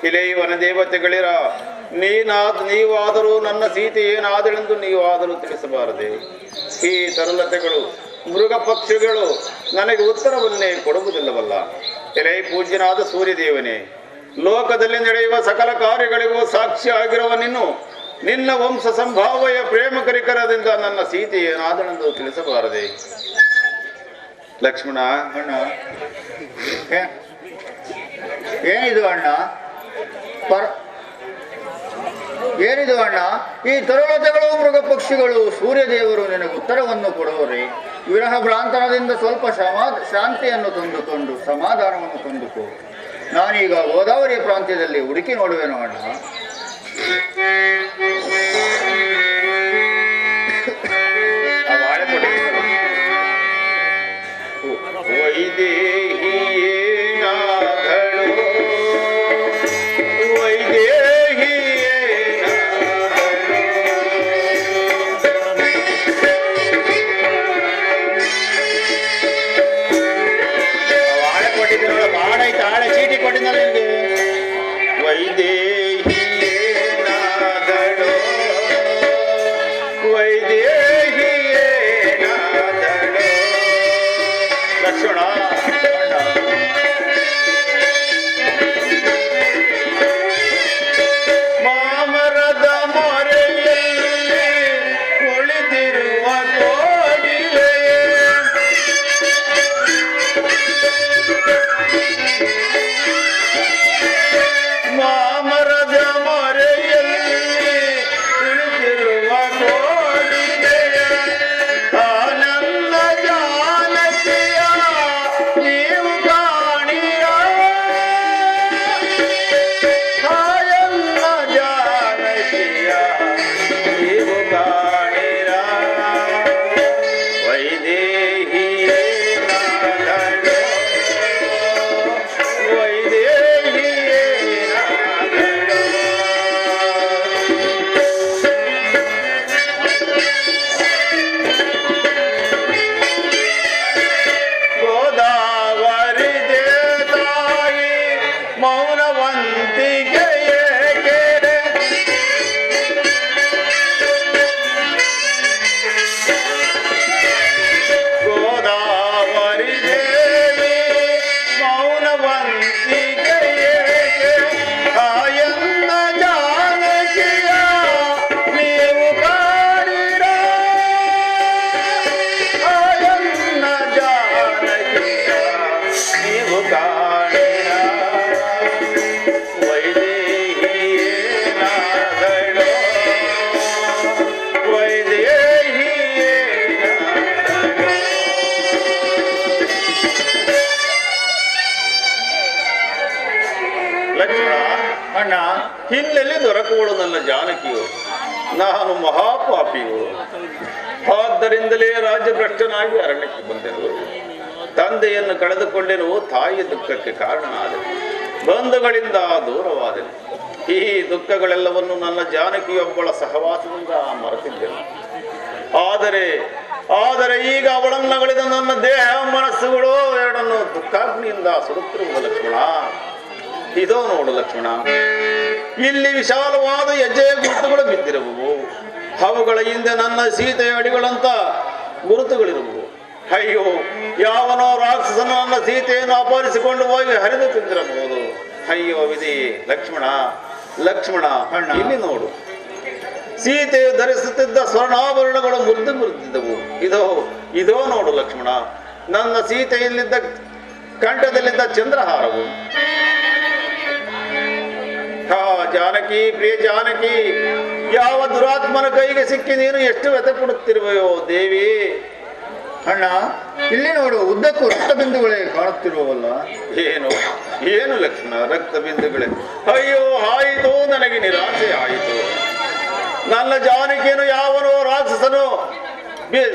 ಇಲೇ ವನದೇವತೆಗಳಿರ ನೀವಾದರೂ ನನ್ನ ಸೀತೆ ಏನಾದಳೆಂದು ನೀವಾದರೂ ತಿಳಿಸಬಾರದೆ. ಈ ತರುಲತೆಗಳು ಮೃಗ ಪಕ್ಷಿಗಳು ನನಗೆ ಉತ್ತರವನ್ನೇ ಕೊಡುವುದಿಲ್ಲವಲ್ಲ. ಎಲೈ ಪೂಜ್ಯನಾದ ಸೂರ್ಯದೇವನೇ, ಲೋಕದಲ್ಲಿ ನಡೆಯುವ ಸಕಲ ಕಾರ್ಯಗಳಿಗೂ ಸಾಕ್ಷಿ ಆಗಿರುವ ನಿನ್ನ ವಂಶ ಸಂಭಾವಯ ಪ್ರೇಮ ಕರಿಕರದಿಂದ ನನ್ನ ಸೀತೆ ಏನಾದಳೆಂದು ತಿಳಿಸಬಾರದೆ. ಲಕ್ಷ್ಮಣ, ಅಣ್ಣ ಏನಿದು ಅಣ್ಣ? ಏನಿದು ಅಣ್ಣ? ಈ ತರುಲತೆಗಳು ಮೃಗ ಪಕ್ಷಿಗಳು ಸೂರ್ಯದೇವರು ನಿನಗೆ ಉತ್ತರವನ್ನು ಕೊಡುವರೆ. ವಿರಹ ಭ್ರಾಂತನದಿಂದ ಸ್ವಲ್ಪ ಶಾಂತಿಯನ್ನು ತಂದುಕೊಂಡು ಸಮಾಧಾನವನ್ನು ತಂದುಕೋ. ನಾನೀಗ ಗೋದಾವರಿ ಪ್ರಾಂತ್ಯದಲ್ಲಿ ಹುಡುಕಿ ನೋಡುವೆನು ಅಣ್ಣ. ಚೀಟಿ ಕೊಟ್ಟಿದ್ದಲ್ಲ ನಿಮಗೆ. ವೈದೇಹಿಯೇನಾದಳು ವೈದೇಹಿಯೇನಾದಳು. ಲಕ್ಷ್ಮಣ, ಮಾಮರದ ಮೊರೆಯಲ್ಲಿ ಕುಳಿತಿರುವ ಕೋಗಿಲೆ ಮಾಮರದ ಮೊರೆಯಲ್ಲಿ ಕುಳಿತಿರುವ ಕೋಗಿಲೆಯ ಆನಂದ ಜಾನಕಿಯ ನೀವು ಕಾಣಿಯ. ಆಯನ್ನ ಜಾನಕಿಯ ನೀವು ಕಾಣಿರ. ವೈದೇಹಿಯೇನಾದಳು ವೈದೇಹಿಯೇನಾದಳು. ಗೋದಾವರಿ ದೇತಾಯಿ ಮೌನವಂತಿಗೆ ಏಕೆ? ಗೋದಾವರಿ ದೇವಿ ಮೌನವಂತಿಗೆ ಏಕೆ? ಆಯನ್ನ ಜಾನಕಿಯ ನೀವು ಕಾಡಿರ. ಆಯನ್ನ ಜಾನಕಿಯ ನೀವು ಕಾಡಿರ. ವೈದೇಹಿಯೇನಾದಳು ವೈದೇಹಿಯೇನಾದಳು. ಲಕ್ಷ್ಮಣ, ಅಣ್ಣ ಇನ್ನೆಲ್ಲಿ ದೊರಕುವಳು ನನ್ನ ಜಾನಕಿಯು? ನಾನು ಮಹಾಪಾಪಿಯು. ಆದ್ದರಿಂದಲೇ ರಾಜ್ಯಭ್ರಷ್ಟನಾಗಿ ಅರಣ್ಯಕ್ಕೆ ಬಂದೆನು. ತಂದೆಯನ್ನು ಕಳೆದುಕೊಂಡೆನು. ತಾಯಿಯ ದುಃಖಕ್ಕೆ ಕಾರಣನಾದೆನು. ಬಂಧುಗಳಿಂದ ದೂರವಾದೆನು. ಈ ದುಃಖಗಳೆಲ್ಲವನ್ನು ನನ್ನ ಜಾನಕಿಯೊಬ್ಬಳ ಸಹವಾಸದಿಂದ ಮರೆತಿದ್ದೆನು. ಆದರೆ ಈಗ ಅವಳನ್ನಗಳಿದ ನನ್ನ ದೇಹ ಮನಸ್ಸುಗಳು ಎರಡನ್ನು ದುಃಖಾಗ್ನಿಯಿಂದ ಸುಡುತ್ತಿರುವ ಲಕ್ಷ್ಮಣ. ಇದೋ ನೋಡು ಲಕ್ಷ್ಮಣ, ಇಲ್ಲಿ ವಿಶಾಲವಾದ ಹೆಜ್ಜೆಯ ಗುರುತುಗಳು ಬಿದ್ದಿರುವವು. ಅವುಗಳ ಹಿಂದೆ ನನ್ನ ಸೀತೆಯ ಅಡಿಗಳಂತ ಗುರುತುಗಳಿರುವವು. ಅಯ್ಯೋ, ಯಾವನೋ ರಾಕ್ಷಸನು ನನ್ನ ಸೀತೆಯನ್ನು ಅಪಹರಿಸಿಕೊಂಡು ಹೋಗಿ ಹರಿದು ತಿಂದಿರಬಹುದು. ಅಯ್ಯೋ ವಿಧಿ. ಲಕ್ಷ್ಮಣ, ಲಕ್ಷ್ಮಣ, ಇಲ್ಲಿ ನೋಡು, ಸೀತೆಯು ಧರಿಸುತ್ತಿದ್ದ ಸ್ವರ್ಣಾಭರಣಗಳು ಮುರಿದಿದ್ದವು. ಇದೋ ನೋಡು ಲಕ್ಷ್ಮಣ, ನನ್ನ ಸೀತೆಯಲ್ಲಿದ್ದ ಕಂಠದಲ್ಲಿದ್ದ ಚಂದ್ರಹಾರವು. ಹಾ ಜಾನಕಿ, ಪ್ರಿಯ ಜಾನಕಿ, ಯಾವ ದುರಾತ್ಮನ ಕೈಗೆ ಸಿಕ್ಕಿ ನೀನು ಎಷ್ಟು ವ್ಯಥೆ ಪಡುತ್ತಿರುವೆಯೋ ದೇವಿ. ಅಣ್ಣ ಇಲ್ಲಿ ನೋಡು, ಉದ್ದಕ್ಕೂ ರಕ್ತ ಬಿಂದುಗಳೇ ಕಾಣುತ್ತಿರುವವಲ್ಲ. ಏನು ಲಕ್ಷ್ಮಣ, ರಕ್ತ ಬಿಂದುಗಳೇ? ಅಯ್ಯೋ, ಆಯಿತು, ನನಗೆ ನಿರಾಸೆ ಆಯಿತು. ನನ್ನ ಜಾನಕಿಯನ್ನು ಯಾವನೋ ರಾಕ್ಷಸನು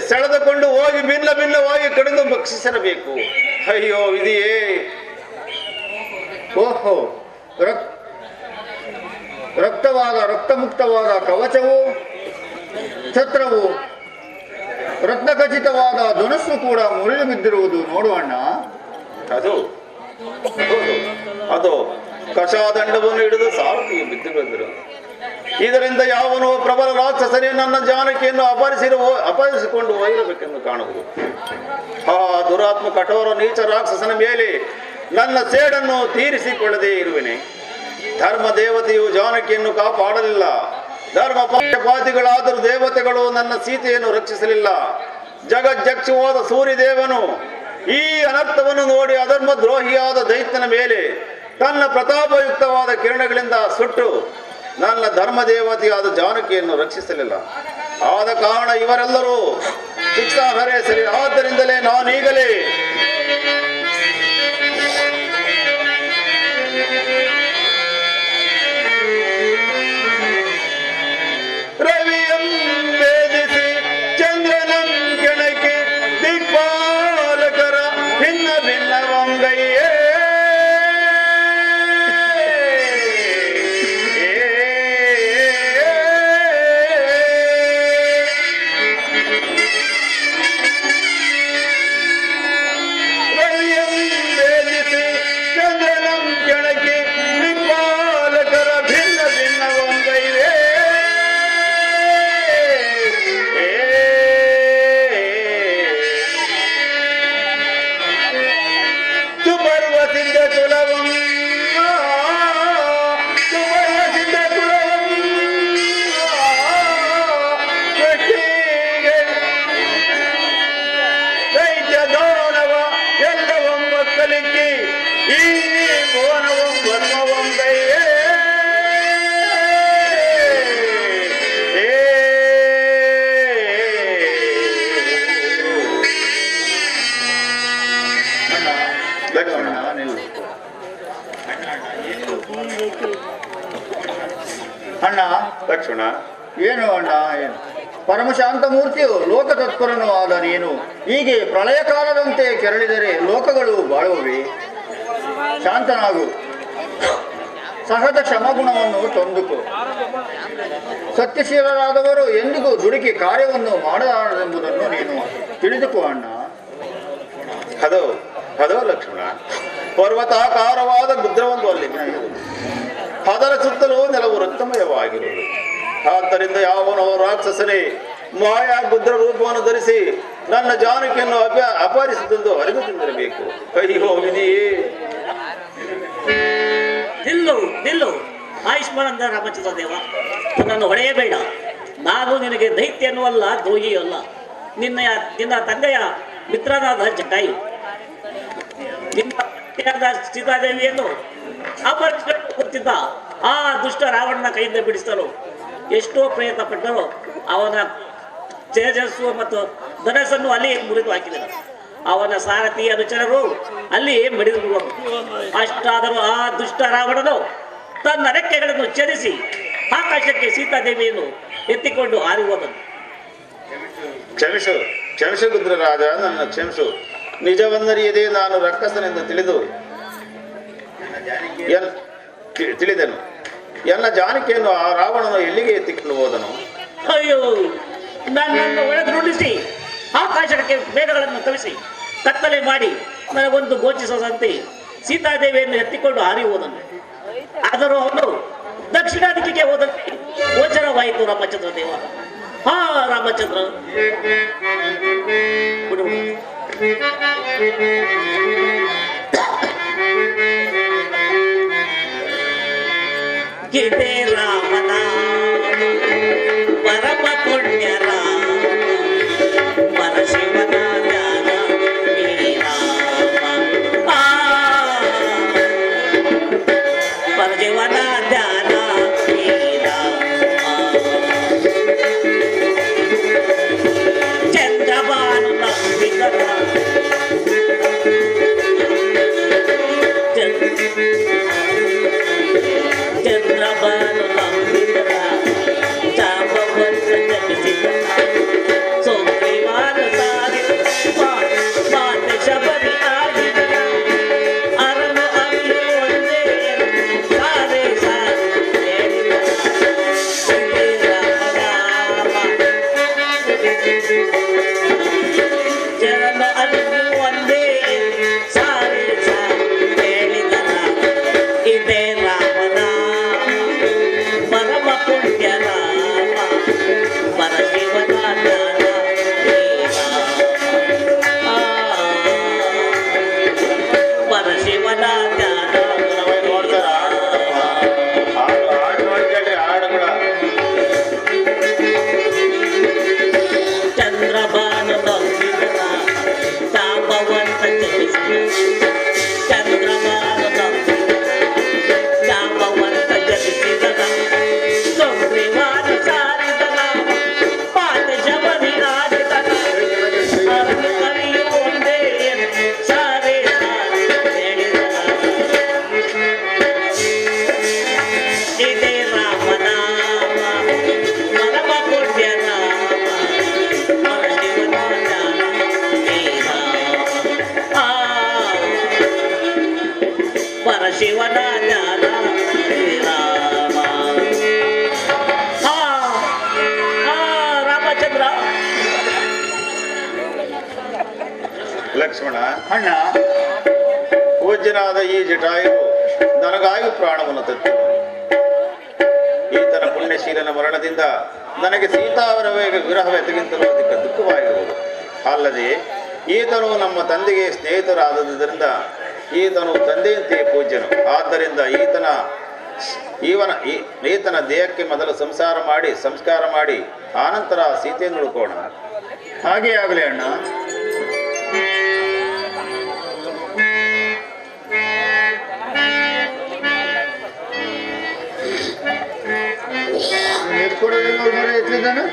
ಸೆಳೆದುಕೊಂಡು ಹೋಗಿ ಭಿನ್ನವಾಗಿ ಕಡಿದು ಭಕ್ಷಿಸಿರಬೇಕು. ಅಯ್ಯೋ ವಿಧಿಯೇ. ಓಹೋ, ರಕ್ತಮುಕ್ತವಾದ ಕವಚವು, ಛತ್ರವು, ರತ್ನಖಚಿತವಾದ ಧನುಸ್ಸು ಕೂಡ ಮುರಿದು ಬಿದ್ದಿರುವುದು ನೋಡುವಣ್ಣ. ಅದು ಹೌದು, ಅದು ಕಷಾದಂಡವನ್ನು ಹಿಡಿದು ಸಾರಥಿಗೆ ಬಿದ್ದು ಬಂದರು. ಇದರಿಂದ ಯಾವನೋ ಪ್ರಬಲ ರಾಕ್ಷಸನೇ ನನ್ನ ಜಾನಕಿಯನ್ನು ಅಪಹರಿಸಿಕೊಂಡು ಒಯ್ಯಬೇಕೆಂದು ಕಾಣುವುದು. ಆ ದುರಾತ್ಮ ಕಠೋರ ನೀಚ ರಾಕ್ಷಸನ ಮೇಲೆ ನನ್ನ ಸೇಡನ್ನು ತೀರಿಸಿಕೊಳ್ಳದೇ ಇರುವೆನೆ. ಧರ್ಮ ದೇವತೆಯು ಜಾನಕಿಯನ್ನು ಕಾಪಾಡಲಿಲ್ಲ. ಧರ್ಮ ಪಕ್ಷಪಾತಿಗಳಾದರೂ ದೇವತೆಗಳು ನನ್ನ ಸೀತೆಯನ್ನು ರಕ್ಷಿಸಲಿಲ್ಲ. ಜಗಜ್ಜಕ್ಷವಾದ ಸೂರ್ಯದೇವನು ಈ ಅನರ್ಥವನ್ನು ನೋಡಿ ಅಧರ್ಮ ದ್ರೋಹಿಯಾದ ದೈತ್ಯನ ಮೇಲೆ ತನ್ನ ಪ್ರತಾಪಯುಕ್ತವಾದ ಕಿರಣಗಳಿಂದ ಸುಟ್ಟು ನನ್ನ ಧರ್ಮ ದೇವತೆಯಾದ ಜಾನಕಿಯನ್ನು ರಕ್ಷಿಸಲಿಲ್ಲ. ಆದ ಕಾರಣ ಇವರೆಲ್ಲರೂ ಶಿಕ್ಷಾರ್ಹರೇ ಸರಿ. ಆದ್ದರಿಂದಲೇ ನಾನೀಗಲೇ ರವಿಯಂ ಭೇದಿಸಿ ಚಂದ್ರನಂ ಕೆಣಕಿ ದಿಕ್ಪಾಲಕರ ಭಿನ್ನ ಭಿನ್ನವಂಗೈಯೇ ಅಣ್ಣ. ಲಕ್ಷ್ಮಣ, ಏನು ಅಣ್ಣ, ಏನು ಪರಮಶಾಂತ ಮೂರ್ತಿಯು ಲೋಕತತ್ಪರನು ಆದ ನೀನು ಹೀಗೆ ಪ್ರಳಯ ಕಾಲದಂತೆ ಕೆರಳಿದರೆ ಲೋಕಗಳು ಬಾಳುವವೆ. ಶಾಂತನಾಗು, ಸಹಜ ಕ್ಷಮಗುಣವನ್ನು ತಂದುಕೋ. ಸತ್ಯಶೀಲರಾದವರು ಎಂದಿಗೂ ದುಡುಕಿ ಕಾರ್ಯವನ್ನು ಮಾಡಲಾರದೆಂಬುದನ್ನು ನೀನು ತಿಳಿದುಕೋ ಅಣ್ಣ. ಅದೋ ಲಕ್ಷ್ಮಣ, ಪರ್ವತಾಕಾರವಾದ ಗುದ್ರವೊಂದು ಅಲ್ಲಿ ಅದರ ಸುತ್ತಲೂ ನೆಲವು ರಕ್ತಮಯವಾಗಿರುವುದು. ಆದ್ದರಿಂದ ಯಾವನೋ ರಾಕ್ಷಸನೇ ಮಾಯಾ ಗುದ್ರ ರೂಪವನ್ನು ಧರಿಸಿ ನನ್ನ ಜಾನಕಿಯನ್ನು ಅಪಹರಿಸಿದಂದು ಅರಿದು ತಿಂದಿರಬೇಕು. ಅಯ್ಯೋ ವಿಧಿಯೇ. ನಿಲ್ಲು ಆಯುಷ್ಮಾನಂದ ರಾಮಚಂದ್ರ ದೇವ, ನನ್ನನ್ನು ಹೊಡೆಯಬೇಡ. ನಾನು ನಿನಗೆ ದೈತ್ಯನೂ ಅಲ್ಲ, ದ್ರೋಹಿಯೂ ಅಲ್ಲ. ನಿನ್ನ ತಂದೆಯ ಮಿತ್ರನಾದ ಜಟಾಯು ನಿಮ್ಮ ಸೀತಾದೇವಿಯನ್ನು ಅಪಹರಿಸಿಕೊಂಡು ಗೊತ್ತಿದ್ದ ಆ ದುಷ್ಟ ರಾವಣನ ಕೈಯಿಂದ ಬಿಡಿಸಲು ಎಷ್ಟೋ ಪ್ರಯತ್ನ ಪಟ್ಟರು. ಅವನ ತೇಜಸ್ಸು ಮತ್ತು ಧನಸ್ಸನ್ನು ಅಲ್ಲಿ ಮುರಿದು ಹಾಕಿದರು. ಅವನ ಸಾರಥಿ ಅನುಚರರು ಅಲ್ಲಿ ಮಡಿದು ಬಿಡುವರು. ಅಷ್ಟಾದರೂ ಆ ದುಷ್ಟ ರಾವಣನು ತನ್ನ ರೆಕ್ಕೆಗಳನ್ನು ಛೇದಿಸಿ ಆಕಾಶಕ್ಕೆ ಸೀತಾದೇವಿಯನ್ನು ಎತ್ತಿಕೊಂಡು ಹಾರಿ ಹೋದನು. ಕ್ಷಮಿಸು ಗುದ್ರರಾಜ, ನನ್ನ ಕ್ಷಮಿಸು. ನಿಜವನ್ನರಿಯದೆ ನಾನು ರಕ್ಕಸನೆಂದು ತಿಳಿದೆನು. ಎಲ್ಲ ಜಾನಕಿಯನ್ನು ಆ ರಾವಣನು ಎಲ್ಲಿಗೆ ಎತ್ತಿಕೊಂಡು ಹೋದನು? ಅಯ್ಯೋ, ನನ್ನನ್ನು ಒಳಗುರುಳಿಸಿ ಆಕಾಶಕ್ಕೆ ಮೇಘಗಳನ್ನು ಕವಿಸಿ ಕತ್ತಲೆ ಮಾಡಿ ನನಗೊಂದು ಗೋಚಿಸದಂತೆ ಸೀತಾದೇವಿಯನ್ನು ಎತ್ತಿಕೊಂಡು ಹಾರಿ ಹೋದನು. ಆದರೂ ಅವನು ದಕ್ಷಿಣ ದಿಕ್ಕಿಗೆ ಹೋದಂತೆ ಗೋಚರವಾಯಿತು ರಾಮಚಂದ್ರ ದೇವ. ಹಾ ರಾಮಚಂದ್ರ, ಗಿದೇ ರಾಮನ ಪರಮ ಪುಣ್ಯ ರಾಮ, ಪರಶಿವನ ಧ್ಯಾನ ರಾಮ, ಪರಶಿವನ ಧ್ಯಾನ ಚಂದ್ರಬಾನು ನಂಬಿಕರ ಚಂದ್ರಬಾನು ನಂಬಿಕರ ಚಾಪವಂತ ಜಪಿಸಿದ ಸೋಮವಾರ ಸಾರಿ ಮಾತ ಶಬರಿ ಆಗಿದ ಅರನು ಅಲ್ಲಿ ಒಂದೇ ಸಾರೆ ಸಾರೆ ಜ್ಞಾನ ಶ್ರೀರಾಮ. ರಾಮಚಂದ್ರ. ಲಕ್ಷ್ಮಣ, ಅಣ್ಣ, ಪೂಜ್ಯನಾದ ಈ ಜಟಾಯುವು ನನಗಾಗಿ ಪ್ರಾಣವನ್ನು ತತ್ತು. ಈತನ ಪುಣ್ಯಶೀಲನ ಮರಣದಿಂದ ನನಗೆ ಸೀತಾವರ ವಿರಹವೆತಗಿಂತಲೂ ಅದಕ್ಕೆ ದುಃಖವಾಗಿರುವುದು. ಅಲ್ಲದೆ ಈತನು ನಮ್ಮ ತಂದೆಗೆ ಸ್ನೇಹಿತರಾದದ್ದರಿಂದ ಈತನು ತಂದೆಯಂತೆಯೇ ಪೂಜ್ಯನು. ಆದ್ದರಿಂದ ಈತನ ದೇಹಕ್ಕೆ ಮೊದಲು ಸಂಸ್ಕಾರ ಮಾಡಿ ಆನಂತರ ಸೀತೆಯನ್ನು ಹುಡುಕೋಣ. ಹಾಗೆ ಆಗಲಿ ಅಣ್ಣ. ಎತ್ತಿದ್ದಾನೆ.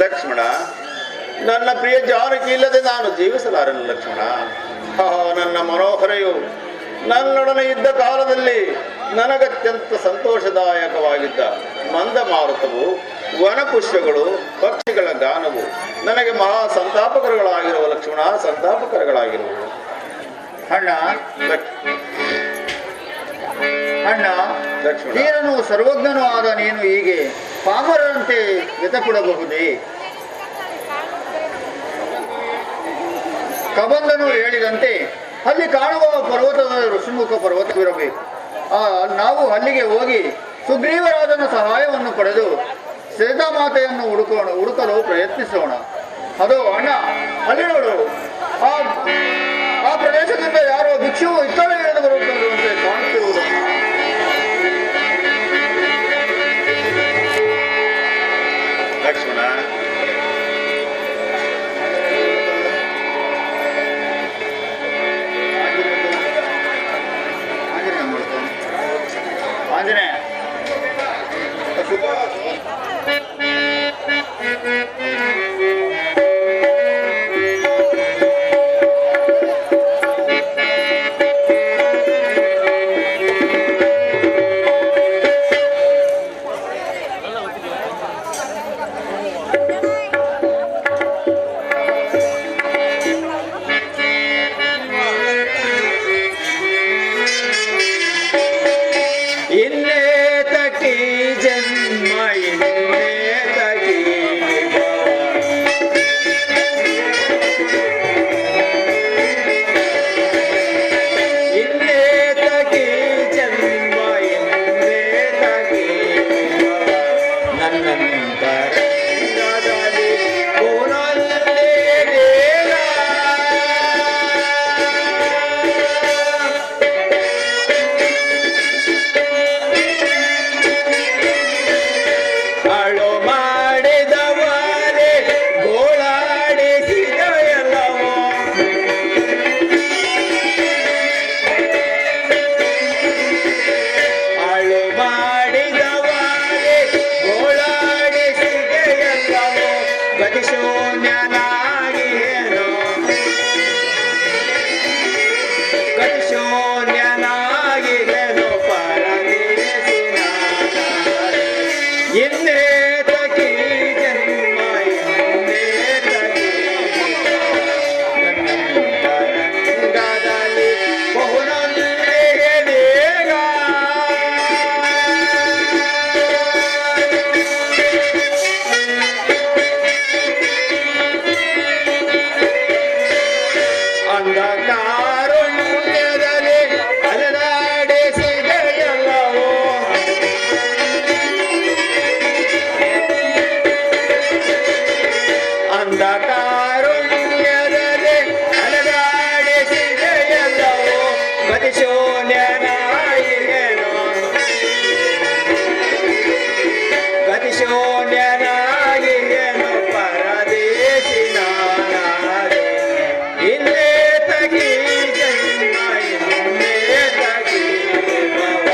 ಲಕ್ಷ್ಮಣ, ನನ್ನ ಪ್ರಿಯ ಜಾನಕಿ ಇಲ್ಲದೆ ನಾನು ಜೀವಿಸಲಾರನು ಲಕ್ಷ್ಮಣ. ನನ್ನ ಮನೋಹರೆಯು ನನ್ನೊಡನೆ ಇದ್ದ ಕಾಲದಲ್ಲಿ ನನಗತ್ಯಂತ ಸಂತೋಷದಾಯಕವಾಗಿದ್ದ ಮಂದ ಮಾರುತವು, ವನಪುಷ್ಪಗಳು, ಪಕ್ಷಿಗಳ ಗಾನವು ನನಗೆ ಮಹಾ ಸಂತಾಪಕರಗಳಾಗಿರುವ ಲಕ್ಷ್ಮಣ, ಸಂತಾಪಕರಗಳಾಗಿರುವುದು. ಅಣ್ಣ ಅಣ್ಣ ಲಕ್ಷ್ಮಣ, ನೀನು ಸರ್ವಜ್ಞನೂ ಆದ ನೀನು ಹೀಗೆ ಪಾಮರರಂತೆ ವ್ಯತಪಡಬಹುದೇ? ಕಬಂಧನು ಹೇಳಿದಂತೆ ಅಲ್ಲಿ ಕಾಣುವ ಪರ್ವತದ ಋಷಿಮುಖ ಪರ್ವತವಿರಬೇಕು. ನಾವು ಅಲ್ಲಿಗೆ ಹೋಗಿ ಸುಗ್ರೀವರಾಜನ ಸಹಾಯವನ್ನು ಪಡೆದು ಸೀತಾಮಾತೆಯನ್ನು ಹುಡುಕಲು ಪ್ರಯತ್ನಿಸೋಣ. ಅದು ಅಣ್ಣ, ಅಲ್ಲಿ ನೋಡು, ಆ ಗತಿಶೂನ್ಯನಾಗಿಗೆನು ಪರದೇಶಿ ನಾನಾದೆ. ಇನ್ನೇತಕಿ ಜನ್ಮ ಇನ್ನೇತಕಿ ರಂಗದಲ್ಲಿ ಬಹುನೊಂದಿಗೆ ಬೇಗ ಅಂಧಕಾರುಣ್ಯದಲ್ಲಿ ಅಲೆದಾಡಿಸಿದೆಯಲ್ಲವೋ ಅಂಧಕಾರುಣ್ಯದಲ್ಲಿ ಅಲೆದಾಡಿಸಿದೆಯಲ್ಲವೋ ಗತಿಶೂನ್ಯನಾಗಿಗೆನು ಗತಿಶೂನ್ಯನಾಗಿಗೆನು ಪರದೇಶಿ ನಾನಾದೆ. ಇನ್ನೇತಕಿ ಜನ್ಮ ಇನ್ನೇತಕಿ ಭವ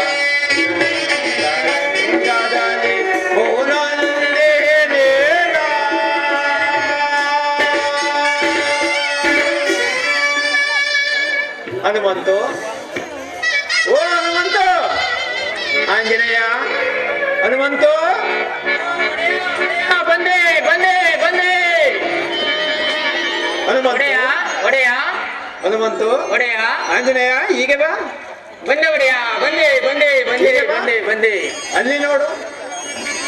ರಂಗದಲ್ಲಿ ಬಹುನೊಂದೇ ನೇರ. ಹನುಮಂತು, ಓ ಹನುಮಂತು, ಆಂಜನೇಯ, ಹನುಮಂತು, ಬಂದೆ ಬಂದೆ ಬಂದೆ. ಹನುಮಂತು, ಒಡೆಯ ಹನುಮಂತು, ಒಡೆಯ ಆಂಜನೇಯ, ಹೀಗೆ ಬಾ. ಬಂದೆ ಒಡೆಯ ಬಂದೆ ಬಂದೆ ಬಂದೆ ಹೀಗೆ ಬಾ. ಬಂದೆ ಬಂದೆ ಅಲ್ಲಿ ನೋಡು,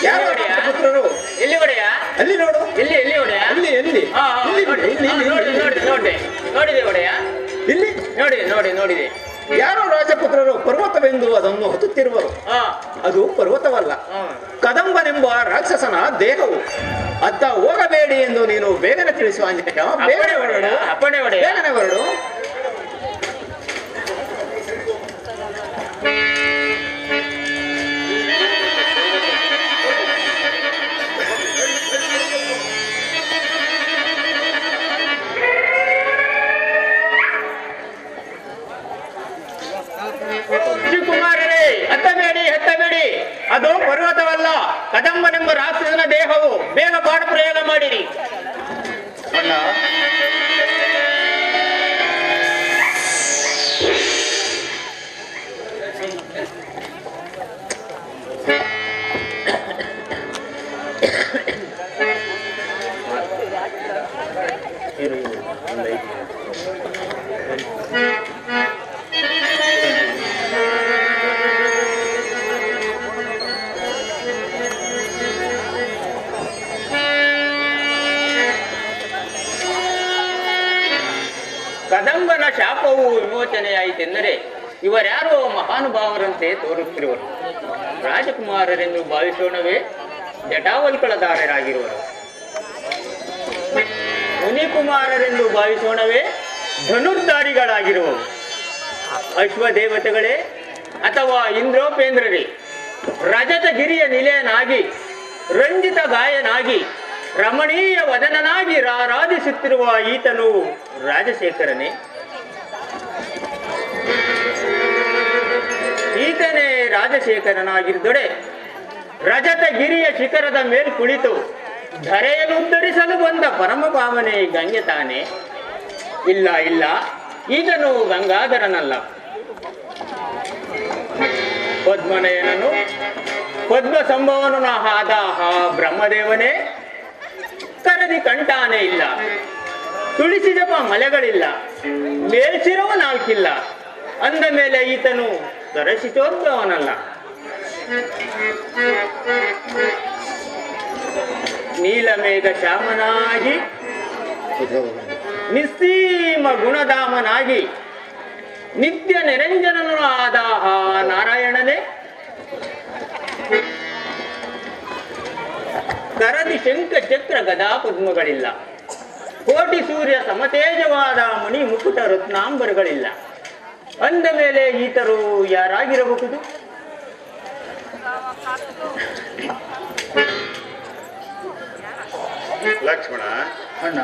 ಯಾರು ಒಡೆಯ? ಪುತ್ರರು? ಎಲ್ಲಿ ಒಡೆಯ ಅಲ್ಲಿ ನೋಡು, ಎಲ್ಲಿ ಎಲ್ಲಿ ಒಡೆಯ ಎಲ್ಲಿ ಎಲ್ಲಿ ಹಾ, ಹಾ, ಇಲ್ಲಿ ನೋಡಿ, ಇಲ್ಲಿ ಹಾ, ಇಲ್ಲಿ ನೋಡಿದೆ ನೋಡಿದೆ ನೋಡಿದೆ ನೋಡಿದೆ ಒಡೆಯ ಇಲ್ಲಿ ನೋಡಿದೆ ಯಾರೋ ರಾಜಪುತ್ರರು ಪರ್ವತವೆಂದು ಅದನ್ನು ಹತ್ತುತ್ತಿರುವರು. ಹಾ ಅದು ಪರ್ವತವಲ್ಲ, ಹಾ ಕದಂಬನೆಂಬ ರಾಕ್ಷಸನ ದೇಹವು. ಅತ್ತ ಹೋಗಬೇಡಿ ಎಂದು ನೀನು ಬೇಗನೆ ತಿಳಿಸು ಆಂಜನೇಯ. ಬೇಗನೆ ಹೊರಡು, ಅಪ್ಪಣೆ ಒಡೆಯ ಬೇಗನೆ ಹೊರಡು. ಶ್ರೀಕುಮಾರರೇ, ಹತ್ತಬೇಡಿ ಅದು ಪರ್ವತವಲ್ಲ, ಕದಂಬನೆಂಬ ರಾಕ್ಷಸನ ದೇಹವು. ಬೇಗ ಬಾಣ ಪ್ರಯೋಗ ಮಾಡಿರಿ. ಅಣ್ಣ, ಕದಂಬನ ಶಾಪವು ವಿಮೋಚನೆಯಾಯಿತೆಂದರೆ ಇವರ್ಯಾರೋ ಮಹಾನುಭಾವರಂತೆ ತೋರುತ್ತಿರುವರು. ರಾಜಕುಮಾರರೆಂದು ಭಾವಿಸೋಣವೇ? ಜಟಾವಲ್ಕಳದಾರರಾಗಿರುವರು. ಮುನಿಕುಮಾರರೆಂದು ಭಾವಿಸೋಣವೇ? ಧನುರ್ಧಾರಿಗಳಾಗಿರುವರು. ಅಶ್ವದೇವತೆಗಳೇ ಅಥವಾ ಇಂದ್ರೋಪೇಂದ್ರರೇ, ರಜತಗಿರಿಯ ನಿಲಯನಾಗಿ, ರಂಜಿತ ಗಾಯನಾಗಿ, ರಮಣೀಯ ವದನನಾಗಿ ರಾರಾಧಿಸುತ್ತಿರುವ ಈತನು ರಾಜಶೇಖರನೇ? ಈತನೇ ರಾಜಶೇಖರನಾಗಿದ್ದೊಡೆ ರಜತಗಿರಿಯ ಶಿಖರದ ಮೇಲ್ ಕುಳಿತು ಧರೆಯನ್ನು ಉದ್ಧರಿಸಲು ಬಂದ ಪರಮ ಭಾವನೆ ಗಂಗೆ ತಾನೆ? ಇಲ್ಲ ಇಲ್ಲ, ಈತನು ಗಂಗಾಧರನಲ್ಲ. ಪದ್ಮನಯನನು, ಪದ್ಮ ಸಂಭವನು ಆದ ಆ ಬ್ರಹ್ಮದೇವನೇ ಕರದಿ ಕಂಠಾನೆ ಇಲ್ಲ, ತುಳಸಿ ಜಪ ಮಲೆಗಳಿಲ್ಲ, ಮೇಲ್ಸಿರವು ನಾಲ್ಕಿಲ್ಲ. ಅಂದ ಮೇಲೆ ಈತನು ದರಶಿಚೋದ್ಭವನಲ್ಲ. ನೀಲಮೇಘ ಶ್ಯಾಮನಾಗಿ, ನಿಸ್ಸೀಮ ಗುಣಧಾಮನಾಗಿ, ನಿತ್ಯ ನಿರಂಜನನು ಆದ ಆ ನಾರಾಯಣನೇ ಕರದಿ ಶಂಖ ಚಕ್ರ ಗದಾ ಪದ್ಮಗಳಿಲ್ಲ, ಕೋಟಿ ಸೂರ್ಯ ಸಮತೇಜವಾದ ಮಣಿ ಮುಕುಟ ರತ್ನಾಂಬರಗಳಿಲ್ಲ. ಅಂದ ಮೇಲೆ ಈತರು ಯಾರಾಗಿರಬಹುದು? ಲಕ್ಷ್ಮಣ, ಅಣ್ಣ,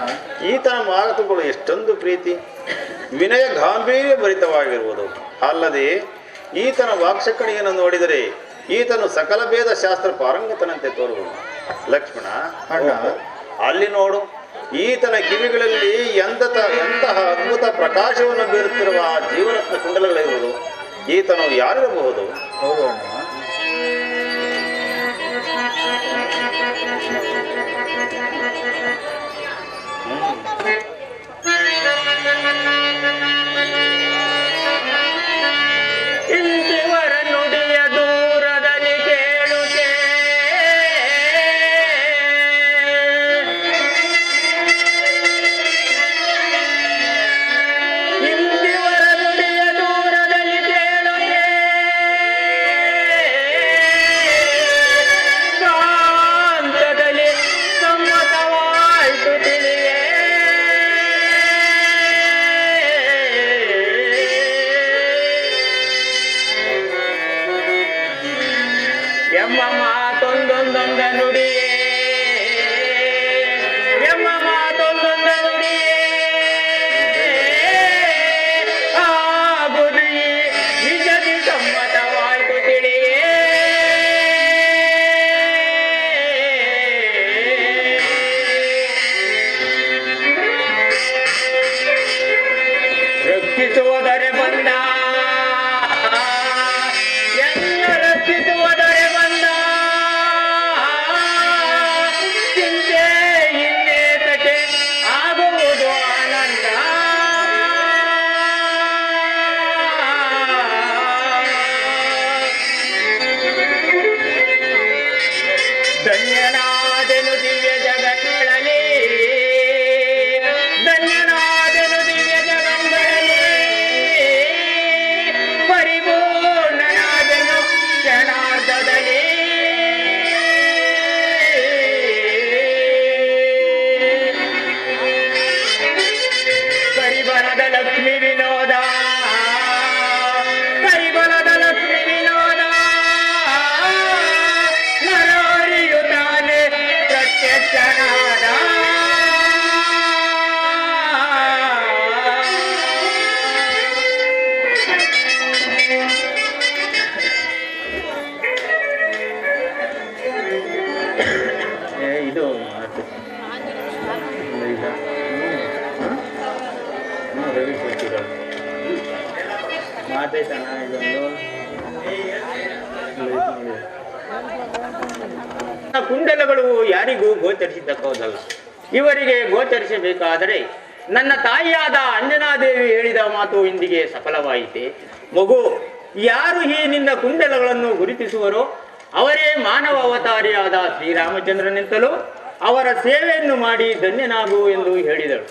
ಈತನ ಮಾತುಗಳು ಎಷ್ಟೊಂದು ಪ್ರೀತಿ, ವಿನಯ ಗಾಂಭೀರ್ಯ ಭರಿತವಾಗಿರುವುದು. ಅಲ್ಲದೆ ಈತನ ವಾಕ್ಶಕಣಿಯನ್ನು ನೋಡಿದರೆ ಈತನು ಸಕಲ ಭೇದ ಶಾಸ್ತ್ರ ಪಾರಂಗತನಂತೆ ತೋರುವನು. ಲಕ್ಷ್ಮಣ, ಅಣ್ಣ. ಅಲ್ಲಿ ನೋಡು, ಈತನ ಕಿವಿಗಳಲ್ಲಿ ಎಂತಹ ಅದ್ಭುತ ಪ್ರಕಾಶವನ್ನು ಬೀರುತ್ತಿರುವ ಜೀವರತ್ನ ಕುಂಡಲಗಳಿರುವುದು. ಈತನು ಯಾರಿರಬಹುದು? ಹೌದು ಅಣ್ಣ. ಇಂದಿವರ ನುಡಿಯ ದೂರದಲ್ಲಿ ಕೇಳುತ್ತೆ, ಇಂದಿವರ ನುಡಿಯ ದೂರದಲ್ಲಿ ಕೇಳುತ್ತೆ, ಕಾಂತದಲ್ಲಿ ಸಮ್ಮತವಾಯ್ತು ತಿಳಿಯೇ. ಎಮ್ಮ ಮಾತೊಂದೊಂದೊಂದ ನುಡಿಯೇ, ಎಮ್ಮ ಮಾತೊಂದೊಂದ ನುಡಿಯೇ, ಆಗುದು ಈ ನಿಜದಿ ಸಮ್ಮತವಾಯ್ತು ತಿಳಿಯೇ. ರಕ್ಷಿಸುವುದರೆ ಬಂದ, ಎನ್ನ ರಕ್ಷಿಸುವುದರೆ ಬಂದ, ಚಿಂತೆ ಇನ್ನೇತಕ್ಕೆ ಆಗುವುದು ಆನಂದ. ಧನ್ಯನಾದೆನು ದಿವ್ಯ ಜಗತ್ತಲ್ಲಿ, ಧನ್ಯನಾದೆನು ದಿವ್ಯ ಜಗತ್ತಲ್ಲಿ, ಪರಿಪೂರ್ಣನಾದೆನು ಕ್ಷಣಾರ್ಧದಲ್ಲಿ. ಕರಿಬಲದ ಲಕ್ಷ್ಮಿ ವಿನೋದ, ಕರಿಬಲದ ಲಕ್ಷ್ಮಿ ವಿನೋದ, ನರಹರಿಯುತ್ತಾನೆ ಪ್ರತ್ಯಕ್ಷನಾದ. ಇದು ರವಿ ಕೊಡ್ತೀರ ಮಾತೈತಣ್ಣ ಇದೊಂದು ಕುಂಡಲಗಳು ಯಾರಿಗೂ ಗೋಚರಿಸಿದ್ದಕ್ಕೋದಲ್ಲ. ಇವರಿಗೆ ಗೋಚರಿಸಬೇಕಾದರೆ ನನ್ನ ತಾಯಿಯಾದ ಅಂಜನಾದೇವಿ ಹೇಳಿದ ಮಾತು ಇಂದಿಗೆ ಸಫಲವಾಯಿತೆ. ಮಗು, ಯಾರು ಈ ನಿನ್ನ ಕುಂಡಲಗಳನ್ನು ಗುರುತಿಸುವರೋ ಅವರೇ ಮಾನವ ಅವತಾರಿಯಾದ ಶ್ರೀರಾಮಚಂದ್ರನೆಂತಲೂ ಅವರ ಸೇವೆಯನ್ನು ಮಾಡಿ ಧನ್ಯನಾಗು ಎಂದು ಹೇಳಿದಳು.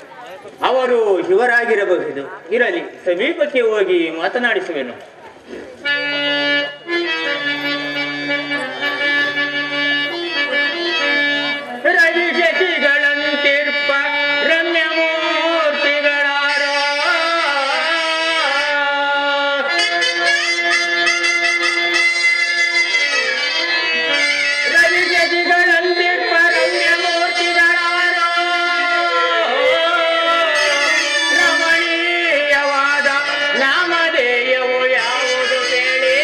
ಅವರು ಇವರಾಗಿರಬಹುದು. ಇರಲಿ, ಸಮೀಪಕ್ಕೆ ಹೋಗಿ ಮಾತನಾಡಿಸುವೆನು. ರವಿಶತಿಗಳಂತಿರ್ಪ ರಮ್ಯ ಮೂರ್ತಿಗಳಾರೋ, ರವಿಶತಿಗಳಂತಿರ್ಪ ರಮ್ಯ ಮೂರ್ತಿಗಳಾರೋ, ರಮಣೀಯವಾದ ನಾಮಧೇಯವು ಯಾವುದು ಕೇಳಿ.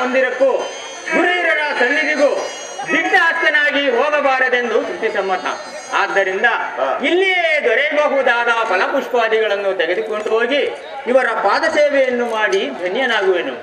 ಮಂದಿರಕ್ಕೂ ಗುರುಹಿರರ ಸನ್ನಿಧಿಗೂ ದಿಗ್ಧಾಸ್ತನಾಗಿ ಹೋಗಬಾರದೆಂದು ಶ್ರುತಿ ಸಮ್ಮತ. ಆದ್ದರಿಂದ ಇಲ್ಲಿಯೇ ದೊರೆಯಬಹುದಾದ ಫಲಪುಷ್ಪಾದಿಗಳನ್ನು ತೆಗೆದುಕೊಂಡು ಹೋಗಿ ಇವರ ಪಾದ ಸೇವೆಯನ್ನು ಮಾಡಿ ಧನ್ಯನಾಗುವೆನು.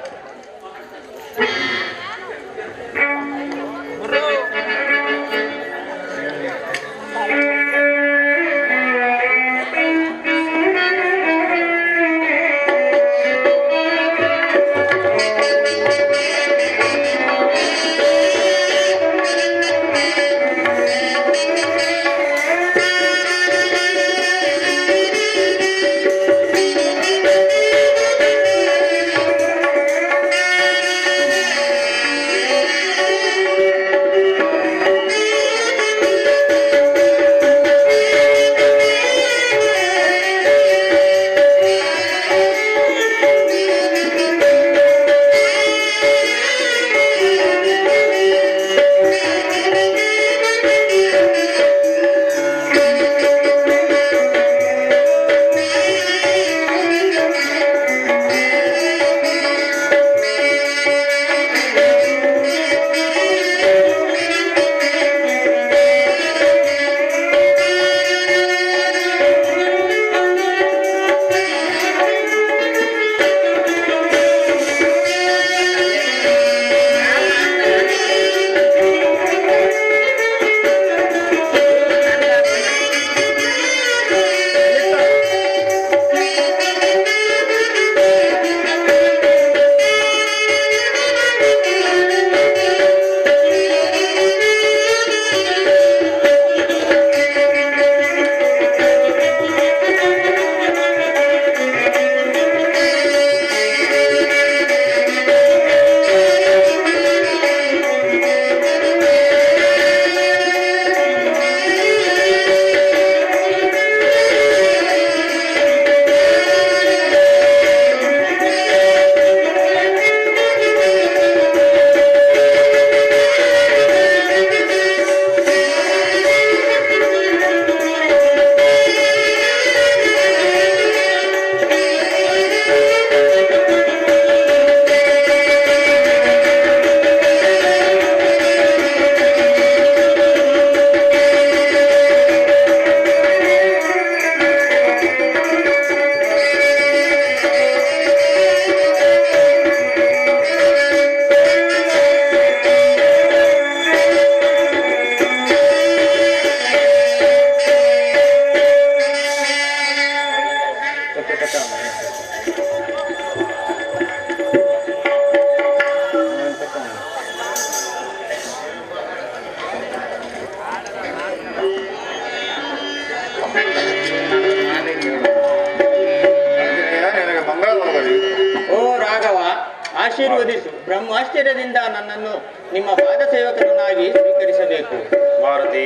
ಆಶೀರ್ವದಿಸು. ಬ್ರಹ್ಮಾಶ್ಚರ್ಯದಿಂದ ನನ್ನನ್ನು ನಿಮ್ಮ ಪಾದ ಸೇವಕರನ್ನಾಗಿ ಸ್ವೀಕರಿಸಬೇಕು. ಮಾರುತಿ,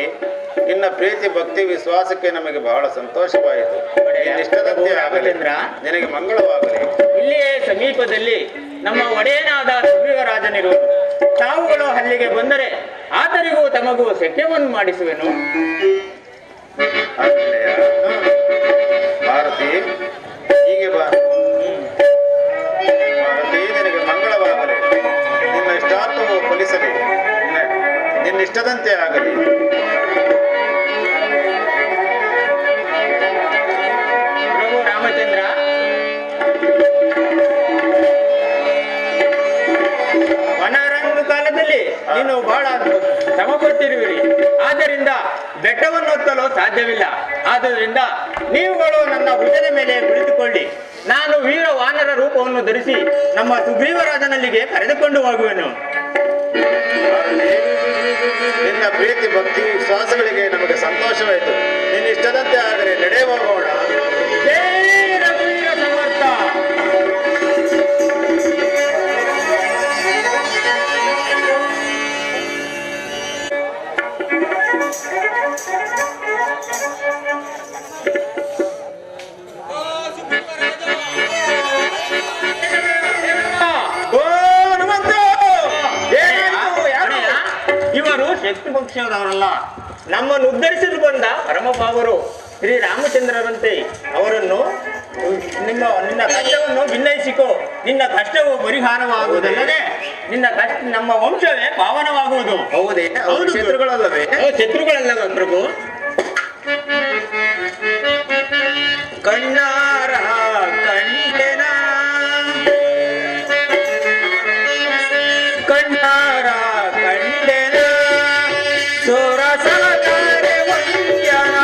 ನಿನ್ನ ಪ್ರೀತಿ ಭಕ್ತಿ ವಿಶ್ವಾಸಕ್ಕೆ ನಮಗೆ ಬಹಳ ಸಂತೋಷವಾಯಿತು. ನಿಷ್ಠದಂತೆ ಆಗಲಿ, ನಿನಗೆ ಮಂಗಳವಾಗಲಿ. ಇಲ್ಲಿಯೇ ಸಮೀಪದಲ್ಲಿ ನಮ್ಮ ಒಡೆಯನಾದ ಸುಗ್ರೀವರಾಜನಿರುವನು. ತಾವುಗಳು ಅಲ್ಲಿಗೆ ಬಂದರೆ ಆತನಿಗೂ ತಮಗೂ ಸಖ್ಯವನ್ನು ಮಾಡಿಸುವೆನು. ಮಾರುತಿ, ಹೀಗೆ ಬಾ. ಮಾರುತಿ, ನಿನಗೆ ಮಂಗಳವಾಗಲಿ. ನಿನ್ನ ಇಷ್ಟಾರ್ಥವು ಫಲಿಸಲಿ. ನಿನ್ನ ಇಷ್ಟದಂತೆ ಆಗಲಿ. ಪ್ರಭು ರಾಮಚಂದ್ರ, ವನರಂಗ ಕಾಲದಲ್ಲಿ ನೀನು ಬಹಳ ಶ್ರಮ ಪಟ್ಟಿರುವಿರಿ. ಆದ್ದರಿಂದ ಬೆಟ್ಟವನ್ನು ಹತ್ತಲು ಸಾಧ್ಯವಿಲ್ಲ. ಆದ್ದರಿಂದ ನೀವುಗಳು ನನ್ನ ಭುಜದ ಮೇಲೆ ಕುಳಿತುಕೊಳ್ಳಿ. ನಾನು ವೀರ ವಾನರ ರೂಪವನ್ನು ಧರಿಸಿ ನಮ್ಮ ಸುಗ್ರೀವರಾಜನಲ್ಲಿಗೆ ಕರೆದುಕೊಂಡು ಹೋಗುವೆನು. ನಿನ್ನ ಪ್ರೀತಿ ಭಕ್ತಿ ವಿಶ್ವಾಸಗಳಿಗೆ ನಮಗೆ ಸಂತೋಷವಾಯಿತು. ನಿನ್ನ ಇಷ್ಟದಂತೆ ಆದರೆ ನಡೆ ಹೋಗೋಣ. ಜೈ ರಘುವೀರ ಸಮರ್ಥ. ಇವರು ಶಕ್ತಿ ಪಕ್ಷದವರಲ್ಲ, ನಮ್ಮನ್ನು ಉದ್ಧರಿಸಲು ಬಂದ ಪರಮಭಾವರು ಶ್ರೀರಾಮಚಂದ್ರರಂತೆ. ಅವರನ್ನು ನಿನ್ನ ಕಷ್ಟವನ್ನು ಭಿನ್ನಯಿಸಿಕೋ. ನಿನ್ನ ಕಷ್ಟವು ಪರಿಹಾರವಾಗುವುದಲ್ಲದೆ ನಿನ್ನ ಕಷ್ಟ ನಮ್ಮ ವಂಶವೇ ಪಾವನವಾಗುವುದು. ಹೌದೇ? ಅವರು ಹೌದು. ಶತ್ರುಗಳಲ್ಲವೇ? ಶತ್ರುಗಳಲ್ಲ ಪ್ರಭು. ಕಣ್ಣಾರ ಕಂಡೆನ ಕಣ್ಣಾರ ಕಂಡೆನ ಸೋರಸಲಕಾರೆ ವಂದ್ಯನ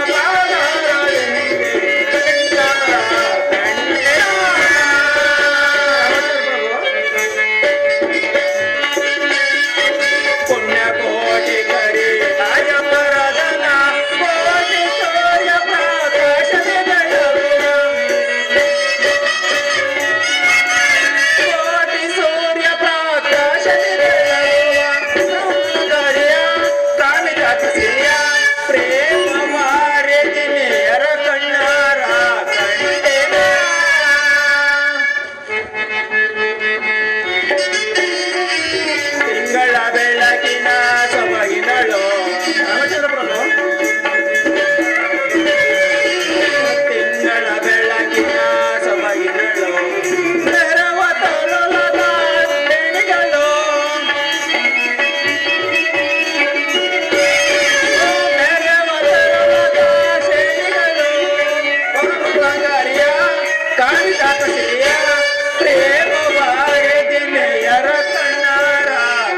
ಪುಣ್ಯ ಕೋಟಿ ಕರಿ ರಾಜ ಪರದನ ಕೋಟಿ ಸೂರ್ಯ ಪ್ರಕಾಶದ ಕೋಟಿ ಸೂರ್ಯ ಪ್ರಕಾಶದ ಕಾಮಿತ ಸಿರಿಯ ಪ್ರೇಮ ಮಾರೆದಿನೆಯರ ಕಣ್ಣಾರ ಕಂಡೆನ ತಿಂಗಳ ಬೆಳಕಿನ ಸೊಬಗಿನಳು ರಾಮಚಂದ್ರ ಪ್ರಭು. ತಿಂಗಳ ಬೆಳಕಿನ ಸೊಬಗಿನಳು ನೆರವ ತರಲದ ತೆಣಿಗಳು ನೆರವ ತರಲದ ಶೇಣಿಗಳು ಪಂಗರಿಯ ಕಾಣಿತಾತ ಸಿರಿಯ ಪ್ರೇಮ ಬಾರೆದಿನೆಯರ ಕಣ್ಣಾರ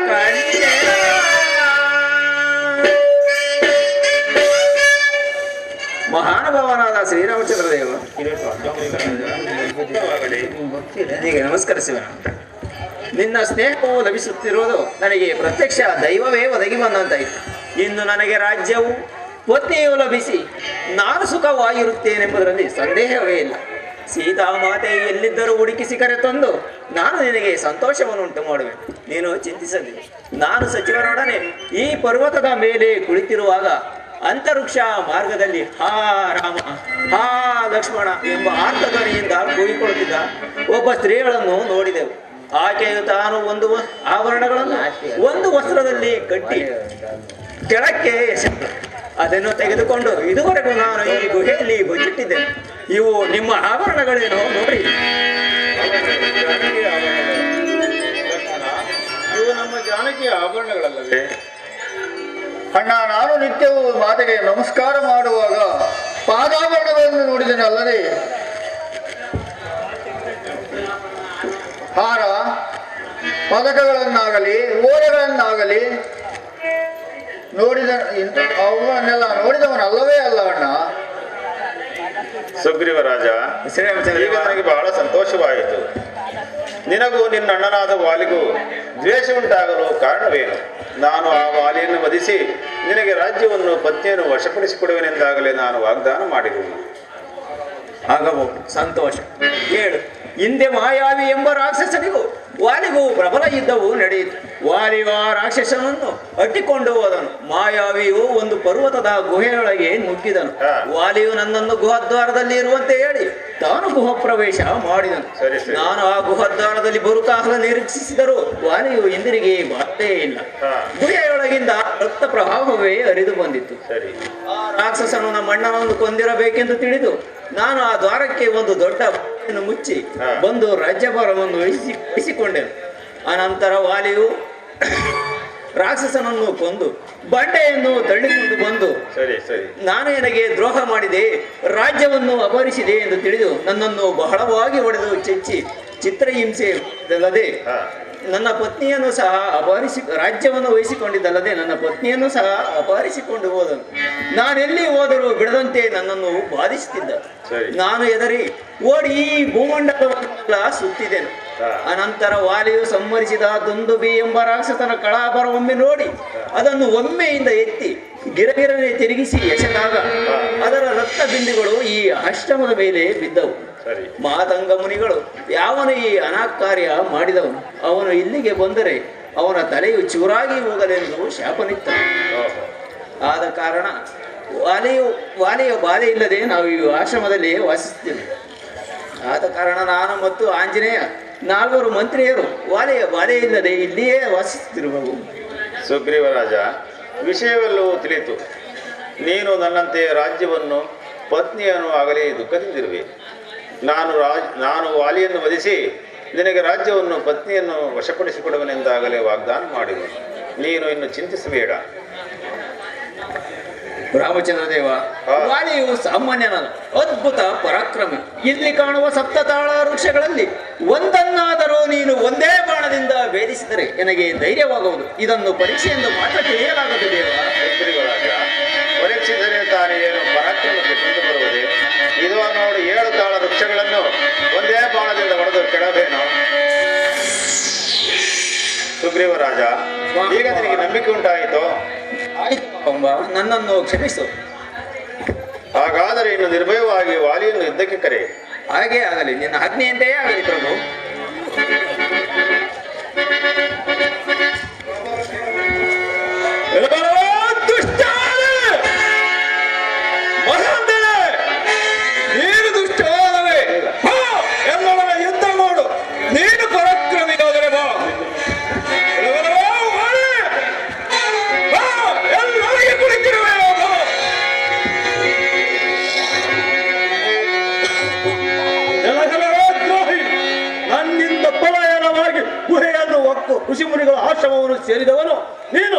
ಕಂಡೆನ. ಮಹಾನುಭಾವನಾದ ಶ್ರೀರಾಮಚಂದ್ರ ದೇವ ಹೀಗೆ ನಮಸ್ಕರಿಸುವ. ನಿನ್ನ ಸ್ನೇಹವು ಲಭಿಸುತ್ತಿರುವುದು ನನಗೆ ಪ್ರತ್ಯಕ್ಷ ದೈವವೇ ಒದಗಿ ಬಂದಂತಾಯಿತು. ಇನ್ನು ನನಗೆ ರಾಜ್ಯವು ಪತ್ನಿಯು ಲಭಿಸಿ ನಾನು ಸುಖವಾಗಿರುತ್ತೇನೆಂಬುದರಲ್ಲಿ ಸಂದೇಹವೇ ಇಲ್ಲ. ಸೀತಾಮಾತೆ ಎಲ್ಲಿದ್ದರೂ ಹುಡುಕಿಸಿ ಕರೆತಂದು ನಾನು ನಿನಗೆ ಸಂತೋಷವನ್ನುಂಟು ಮಾಡುವೆ. ನೀನು ಚಿಂತಿಸಲಿ. ನಾನು ಸಚಿವರೊಡನೆ ಈ ಪರ್ವತದ ಮೇಲೆ ಕುಳಿತಿರುವಾಗ ಅಂತರಿಕ್ಷ ಮಾರ್ಗದಲ್ಲಿ ಹಾ ರಾಮ ಹಾ ಲಕ್ಷ್ಮಣ ಎಂಬ ಆರ್ತಧ್ವನಿಯಿಂದ ಕೂಗಿಕೊಳ್ಳುತ್ತಿದ್ದ ಒಬ್ಬ ಸ್ತ್ರೀಗಳನ್ನು ನೋಡಿದೆವು. ಆಕೆಯು ತಾನು ಆಭರಣಗಳನ್ನು ಒಂದು ವಸ್ತ್ರದಲ್ಲಿ ಕಟ್ಟಿ ಕೆಳಕ್ಕೆ ಎಸೆದಳು. ಅದನ್ನು ತೆಗೆದುಕೊಂಡು ಇದುವರೆಗೂ ನಾನು ಈ ಗುಹೆಯಲ್ಲಿ ಬಚ್ಚಿಟ್ಟಿದ್ದೇನೆ. ಇವು ನಿಮ್ಮ ಆಭರಣಗಳೇನೋ ನೋಡಿ. ಇವು ನಮ್ಮ ಜಾನಕಿಯ ಆಭರಣಗಳಲ್ಲವೇ? ಅಣ್ಣ, ನಾನು ನಿತ್ಯವೂ ಮಾತೆಗೆ ನಮಸ್ಕಾರ ಮಾಡುವಾಗ ಪಾದಾಭರಣಗಳನ್ನು ನೋಡಿದ್ದೇನೆ ಅಲ್ಲದೆ ಹಾರ ಪದಕಗಳನ್ನಾಗಲಿ ಓರೆಗಳನ್ನಾಗಲಿ ಅವುಗಳನ್ನೆಲ್ಲ ನೋಡಿದವನಲ್ಲವೇ ಅಲ್ಲ ಅಣ್ಣ. ಸುಗ್ರೀವ ರಾಜ, ಈಗ ನನಗೆ ಬಹಳ ಸಂತೋಷವಾಯಿತು. ನಿನಗೂ ನಿನ್ನ ಅಣ್ಣನಾದ ವಾಲಿಗೂ ದ್ವೇಷ ಉಂಟಾಗಲು ಕಾರಣವೇನು? ನಾನು ಆ ವಾಲಿಯನ್ನು ವಧಿಸಿ ನಿನಗೆ ರಾಜ್ಯವನ್ನು ಪತ್ನಿಯನ್ನು ವಶಪಡಿಸಿಕೊಡುವೆನೆಂದಾಗಲೇ ನಾನು ವಾಗ್ದಾನ ಮಾಡಿರುವುದು. ಆಗಬಹುದು, ಸಂತೋಷ. ಹೇಳು. ಹಿಂದೆ ಮಾಯಾವಿ ಎಂಬ ರಾಕ್ಷಸನಿಗೂ ವಾಲಿಗೂ ಪ್ರಬಲ ಯುದ್ಧವು ನಡೆಯಿತು. ವಾಲಿಯು ಆ ರಾಕ್ಷಸನನ್ನು ಅಟ್ಟಿಕೊಂಡು ಹೋದನು. ಮಾಯಾವಿಯು ಒಂದು ಪರ್ವತದ ಗುಹೆಯೊಳಗೆ ನುಗ್ಗಿದನು. ವಾಲಿಯು ನನ್ನನ್ನು ಗುಹದ್ವಾರದಲ್ಲಿ ಇರುವಂತೆ ಹೇಳಿ ತಾನು ಗುಹ ಪ್ರವೇಶ ಮಾಡಿದನು. ನಾನು ಆ ಗುಹದ್ವಾರದಲ್ಲಿ ಬರುಕಾಗಲ ನಿರೀಕ್ಷಿಸಿದರೂ ವಾಲಿಯು ಹಿಂದಿರುಗಿ ಬರಲೇ ಇಲ್ಲ. ಗುಹೆಯೊಳಗಿಂದ ರಕ್ತ ಪ್ರವಾಹವೇ ಹರಿದು ಬಂದಿತ್ತು. ಆ ರಾಕ್ಷಸನು ನಮ್ಮ ಅಣ್ಣನನ್ನು ಕೊಂದಿರಬೇಕೆಂದು ತಿಳಿದು ನಾನು ಆ ದ್ವಾರಕ್ಕೆ ಒಂದು ದೊಡ್ಡ ಬಾಗಿಲನ್ನು ಮುಚ್ಚಿ ಬಂದು ರಾಜ್ಯಭಾರವನ್ನು ವಹಿಸಿಕೊಂಡೆನು. ಅನಂತರ ವಾಲಿಯು ರಾಕ್ಷಸನನ್ನು ಕೊಂದು ಬಂಡೆಯನ್ನು ತಳ್ಳಿಕೊಂಡು ಬಂದು ನಾನು ನನಗೆ ದ್ರೋಹ ಮಾಡಿದೆ, ರಾಜ್ಯವನ್ನು ಅಪಹರಿಸಿದೆ ಎಂದು ತಿಳಿದು ನನ್ನನ್ನು ಬಹಳವಾಗಿ ಹೊಡೆದು ಚೆಚ್ಚಿ ಚಿತ್ರಹಿಂಸೆಯಲ್ಲದೆ ನನ್ನ ಪತ್ನಿಯನ್ನು ಸಹ ರಾಜ್ಯವನ್ನು ವಹಿಸಿಕೊಂಡಿದ್ದಲ್ಲದೆ ನನ್ನ ಪತ್ನಿಯನ್ನು ಸಹ ಅಪಹರಿಸಿಕೊಂಡು ಹೋದನು. ನಾನೆಲ್ಲಿ ಹೋದರೂ ಬಿಡದಂತೆ ನನ್ನನ್ನು ಬಾಧಿಸುತ್ತಿದ್ದ. ನಾನು ಹೆದರಿ ಓಡಿ ಈ ಭೂಮಂಡಲವನ್ನೆಲ್ಲ ಸುತ್ತಿದೆನು. ಅನಂತರ ವಾಲಿಯು ಸಂಹರಿಸಿದ ದುಂದುಬಿ ಎಂಬ ರಾಕ್ಷಸನ ಕಳಾಭರವೊಮ್ಮೆ ನೋಡಿ ಅದನ್ನು ಒಮ್ಮೆಯಿಂದ ಎತ್ತಿ ಗಿರಗಿರನೆ ತಿರುಗಿಸಿ ಎಸೆದಾಗ ಅದರ ರಕ್ತ ಬಿಂದುಗಳು ಈ ಆಶ್ರಮದ ಮೇಲೆ ಬಿದ್ದವು. ಮಾತಂಗ ಮುನಿಗಳು ಯಾವನು ಈ ಅನಾಕಾರ್ಯ ಮಾಡಿದವನು, ಅವನು ಇಲ್ಲಿಗೆ ಬಂದರೆ ಅವನ ತಲೆಯು ಚೂರಾಗಿ ಹೋಗಲೆಂದು ಶಾಪನಿತ್ತನು. ಆದ ಕಾರಣ ವಾಲಿಯ ಬಾಧೆ ಇಲ್ಲದೆ ನಾವು ಈ ಆಶ್ರಮದಲ್ಲಿ ವಾಸಿಸುತ್ತೇವೆ. ಆದ ಕಾರಣ ನಾನು ಮತ್ತು ಆಂಜನೇಯ 4 ಮಂತ್ರಿಯರು ವಾಲಿಯ ಬಾಧೆ ಇಲ್ಲದೆ ಇಲ್ಲಿಯೇ ವಾಸಿಸುತ್ತಿರುವವು. ಸುಗ್ರೀವರಾಜ, ವಿಷಯವೆಲ್ಲವೂ ತಿಳಿಯಿತು. ನೀನು ನನ್ನಂತೆ ರಾಜ್ಯವನ್ನು ಪತ್ನಿಯನ್ನು ಆಗಲಿ ದುಃಖದಿಂದಿರುವೆ. ನಾನು ವಾಲಿಯನ್ನು ವಧಿಸಿ ನಿನಗೆ ರಾಜ್ಯವನ್ನು ಪತ್ನಿಯನ್ನು ವಶಪಡಿಸಿಕೊಡುವನೆಂದಾಗಲೇ ವಾಗ್ದಾನ ಮಾಡಿದನು. ನೀನು ಇನ್ನು ಚಿಂತಿಸಬೇಡ. ರಾಮಚಂದ್ರ ದೇವ, ವಾಲಿಯು ಸಾಮಾನ್ಯನಲ್ಲ, ಅದ್ಭುತ ಪರಾಕ್ರಮಿ. ಇಲ್ಲಿ ಕಾಣುವ ಸಪ್ತತಾಳ ವೃಕ್ಷಗಳಲ್ಲಿ ಒಂದನ್ನಾದರೂ ನೀನು ಒಂದೇ ಬಾಣದಿಂದ ಭೇದಿಸಿದರೆ ನನಗೆ ಧೈರ್ಯವಾಗುವುದು. ಇದನ್ನು ಪರೀಕ್ಷೆಯೆಂದು ಮಾತ್ರ ತಿಳಿಯಲಾಗದು ದೇವ. ರಾಜ, ಪರೀಕ್ಷಿಸಲೇ ತಾನೇ ಏನು ಪರಾಕ್ರಮಕ್ಕೆ ಕುಂದು ಬರುವುದೇ? ಇದು ನೋಡು, 7 ತಾಳ ವೃಕ್ಷಗಳನ್ನು ಒಂದೇ ಬಾಣದಿಂದ ಹೊಡೆದು ಕೆಡಬೇನು. ಸುಗ್ರೀವ ರಾಜ, ಈಗ ನಿನಗೆ ನಂಬಿಕೆ ಉಂಟಾಯಿತು? ಆಯ್ತು ಅಂಬ, ನನ್ನನ್ನು ಕ್ಷಮಿಸು. ಹಾಗಾದರೆ ಇನ್ನು ನಿರ್ಭಯವಾಗಿ ವಾಲಿಯನ್ನು ಯುದ್ಧಕ್ಕೆ ಕರೆ. ಹಾಗೇ ಆಗಲಿ, ನಿನ್ನ ಆಜ್ಞೆಯಂತೆಯೇ ಆಗಲಿ ಪ್ರಭು. ನೀನು ದುಷ್ಟವಾದವೇ, ಎಲ್ಲರನ್ನ ಯುದ್ಧ ಮಾಡು. ನೀನು ಪರಾಕ್ರಮಿಗಾದರೆ ಬಾ. ಎಲ್ಲರಿಗೆ ಕುಳಿತಿರುವೆ. ದ್ರೋಹಿ, ನನ್ನಿಂದ ಪಲಾಯನವಾಗಿ ಗುಹೆಯನ್ನು ಒಕ್ಕು ಋಷಿಮುನಿಗಳ ಆಶ್ರಮವನ್ನು ಸೇರಿದವನು ನೀನು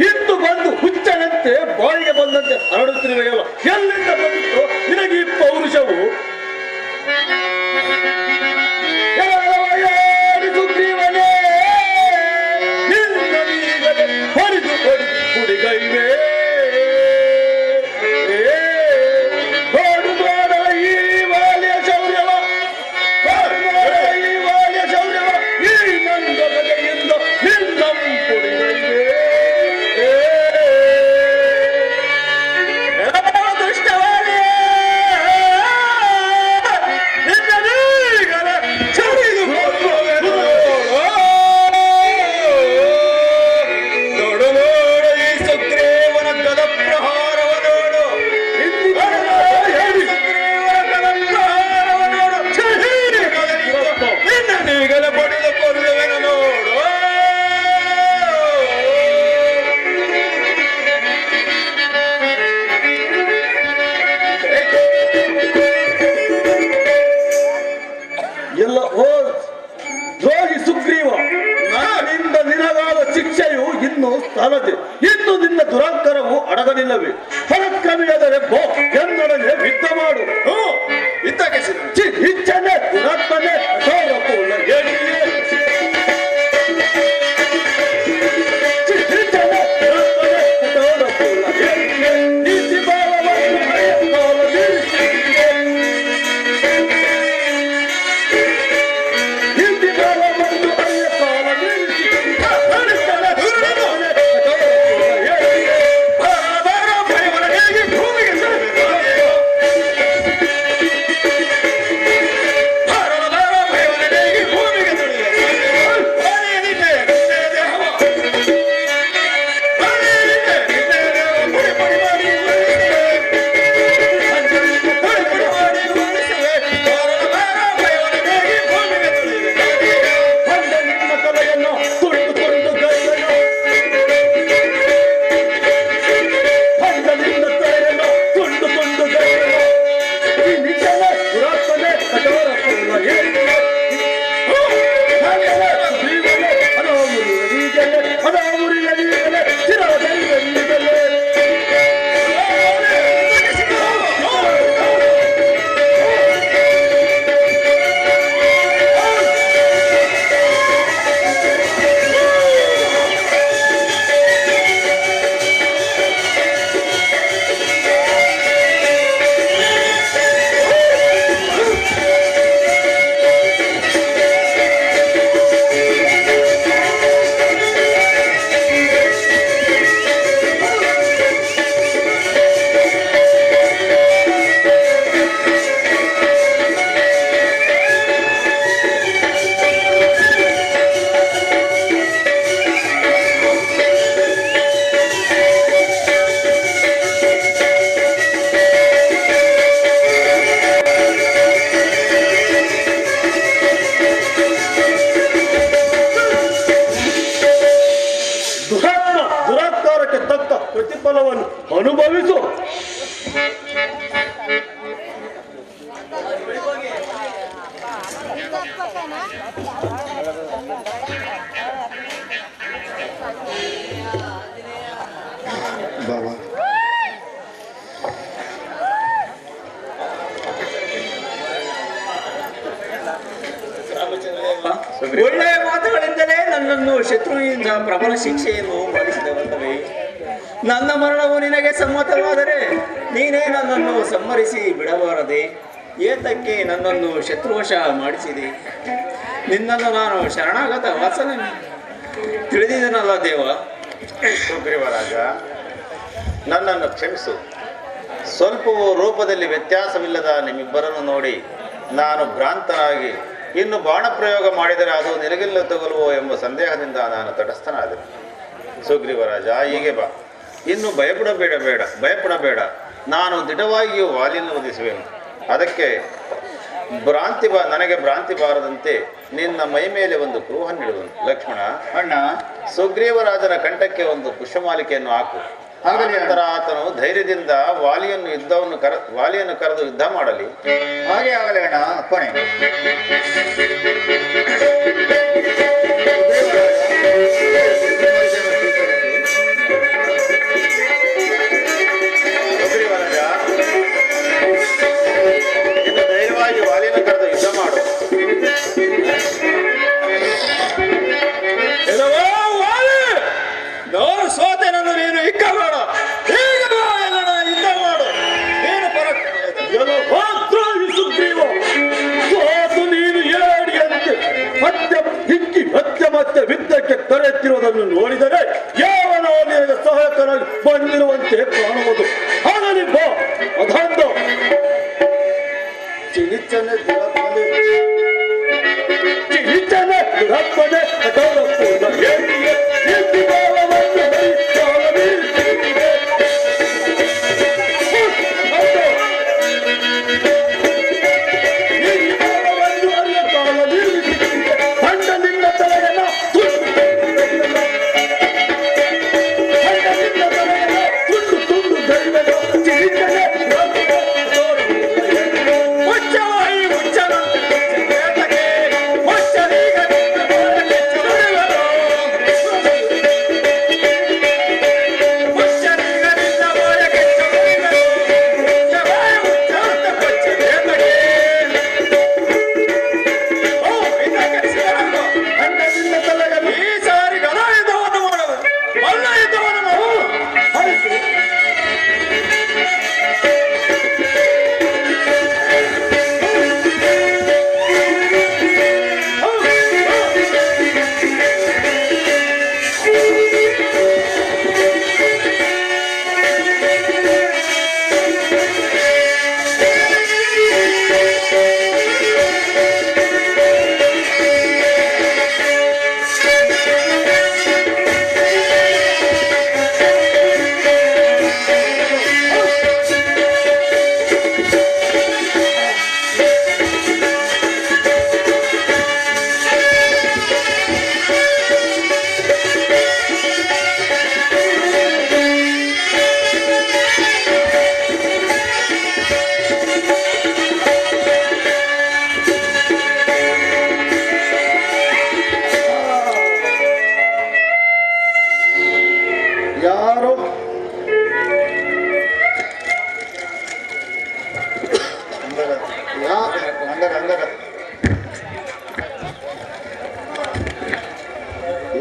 ಇಂದು ಬಂದು ಹುಚ್ಚನಂತೆ ಬಾಯಿಗೆ ಬಂದಂತೆ ಹರಡುತ್ತಿರುವೆಯಲ್ಲ. ಎಲ್ಲಿಂದ ಬಂದಿತ್ತು ನಿನಗೆ ಈ ಪೌರುಷವು? ಸುಗ್ರೀವನೇ, ನಿನ್ನೀಗಲೇ ಹೊರಿದು ಕುಡಿಗೈವೆ. ಈ ವಾಲಿಯ ಶೌರ್ಯವ, ಈ ವಾಲಿಯ ಶೌರ್ಯವ, ಈ ನಂದ ಬಗೆಯಿಂದ ನಿನ್ನಂ ಕುಡಿಗೈವೆ. ಎಲ್ಲ ಓ ದ್ರೋಹಿ ಸುಗ್ರೀವ, ನನ್ನಿಂದ ನಿನಗಾದ ಶಿಕ್ಷೆಯು ಇನ್ನು ಸಾಲದೆ. ಇನ್ನು ನಿನ್ನ ದುರಂಕರವು ಅಡಗಲಿಲ್ಲವೇ? ಪರಾಕ್ರಮಿಯಾದರೆ ಬೋ ಎನ್ನೊಡನೆ ಯುದ್ಧ ಮಾಡು. ಇಚ್ಛನೆ ದುರಾತ್ಮನೆ ಗೌರವಪೂರ್ಣ ಹೇಳಿಯೇ. ನೀತಿ ಭಾವವನ್ನು ಪ್ರತಿಫಲವನ್ನು ಅನುಭವಿಸು. ಬಾಬಾ ಒಳ್ಳೆಯ ಮಾತುಗಳಿಂದಲೇ ನನ್ನನ್ನು ಶತ್ರುವಿನಿಂದ ಪ್ರಬಲ ಶಿಕ್ಷೆಯನ್ನು ಮಾಡಿಸಿದವಲ್ಲವೇ? ನನ್ನ ಮರಣವು ನಿನಗೆ ಸಮ್ಮತವಾದರೆ ನೀನೇ ನನ್ನನ್ನು ಸಂಹರಿಸಿ ಬಿಡಬಾರದೆ? ಏತಕ್ಕೆ ನನ್ನನ್ನು ಶತ್ರುವಶ ಮಾಡಿಸಿದೆ? ನಿನ್ನನ್ನು ನಾನು ಶರಣಾಗತ ವಾಸನೆ ತಿಳಿದಿದ್ದನಲ್ಲ ದೇವ. ಸುಗ್ರೀವರಾಜ, ನನ್ನನ್ನು ಕ್ಷಮಿಸು. ಸ್ವಲ್ಪವೂ ರೂಪದಲ್ಲಿ ವ್ಯತ್ಯಾಸವಿಲ್ಲದ ನಿಮ್ಮಿಬ್ಬರನ್ನು ನೋಡಿ ನಾನು ಭ್ರಾಂತನಾಗಿ ಇನ್ನು ಬಾಣ ಪ್ರಯೋಗ ಮಾಡಿದರೆ ಅದು ನಿನಗೆಲ್ಲ ತಗಲುವೋ ಎಂಬ ಸಂದೇಹದಿಂದ ನಾನು ತಟಸ್ಥನಾದೆ. ಸುಗ್ರೀವರಾಜ, ಹೀಗೆ ಬಾ. ಇನ್ನು ಭಯಪಡಬೇಡ. ನಾನು ದಿಢವಾಗಿಯೂ ವಾಲಿಯನ್ನು ವಧಿಸುವೆನು. ಅದಕ್ಕೆ ನನಗೆ ಭ್ರಾಂತಿ ಬಾರದಂತೆ ನಿನ್ನ ಮೈ ಮೇಲೆ ಒಂದು ಕುರುಹನ್ನಿಡುವನು. ಲಕ್ಷ್ಮಣ, ಅಣ್ಣ, ಸುಗ್ರೀವರಾಜನ ಕಂಠಕ್ಕೆ ಒಂದು ಪುಷ್ಪಮಾಲಿಕೆಯನ್ನು ಹಾಕು. ನಂತರ ಆತನು ಧೈರ್ಯದಿಂದ ವಾಲಿಯನ್ನು ಕರೆದು ಯುದ್ಧ ಮಾಡಲಿ. ಹಾಗೆ ಆಗಲಿ ಅಣ್ಣ, ಅಪ್ಪಣೆ. ಸುಗ್ರೀವರಾಜ, ಇನ್ನು ಧೈರ್ಯವಾಗಿ ವಾಲಿಯನ್ನು ಕರೆದು ಯುದ್ಧ ಮಾಡು. ನಾನು ಸೋತೆನನ್ನು ನೀನು ಇಕ್ಕಬೇಡ. ಈಗ ಬಾ, ಎಲ್ಲನ ಯುದ್ಧ ಮಾಡು. ನೀನು ಸುಗ್ರೀವ, ಸೋತು ನೀನು ಏಡಿಯಂತೆ ಮತ್ತೆ ಯುದ್ಧಕ್ಕೆ ತರೆಯುತ್ತಿರುವುದನ್ನು ನೋಡಿದರೆ ಯಾವನೋ ನಿನಗೆ ಸಹಾಯಕನಾಗಿ ಬಂದಿರುವಂತೆ ಕಾಣುವುದು. ಹಾಗಲಿ ಬಾ, ಅದಂದು ಚಿಲಿಚನೆ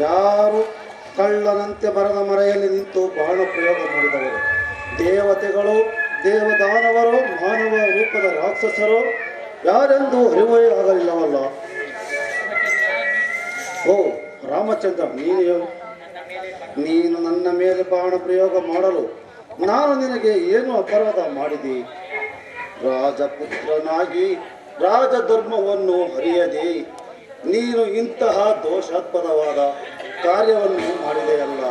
ಯಾರು ಕಳ್ಳನಂತೆ ಮರದ ಮರೆಯಲ್ಲಿ ನಿಂತು ಬಾಣ ಪ್ರಯೋಗ ಮಾಡಿದವರು? ದೇವತೆಗಳು, ದೇವದಾನವರು, ಮಾನವ ರೂಪದ ರಾಕ್ಷಸರು ಯಾರೆಂದು ಅರಿವೇ ಆಗಲಿಲ್ಲವಲ್ಲ. ಓ ರಾಮಚಂದ್ರ, ನೀನು ನನ್ನ ಮೇಲೆ ಬಾಣ ಪ್ರಯೋಗ ಮಾಡಲು ನಾನು ನಿನಗೆ ಏನು ಅಪರಾಧ ಮಾಡಿದೆ? ರಾಜಪುತ್ರನಾಗಿ ರಾಜಧರ್ಮವನ್ನು ಅರಿಯದೆ ನೀನು ಇಂತಹ ದೋಷಾತ್ಮಕವಾದ ಕಾರ್ಯವನ್ನು ಮಾಡಿದೆಯಲ್ಲ.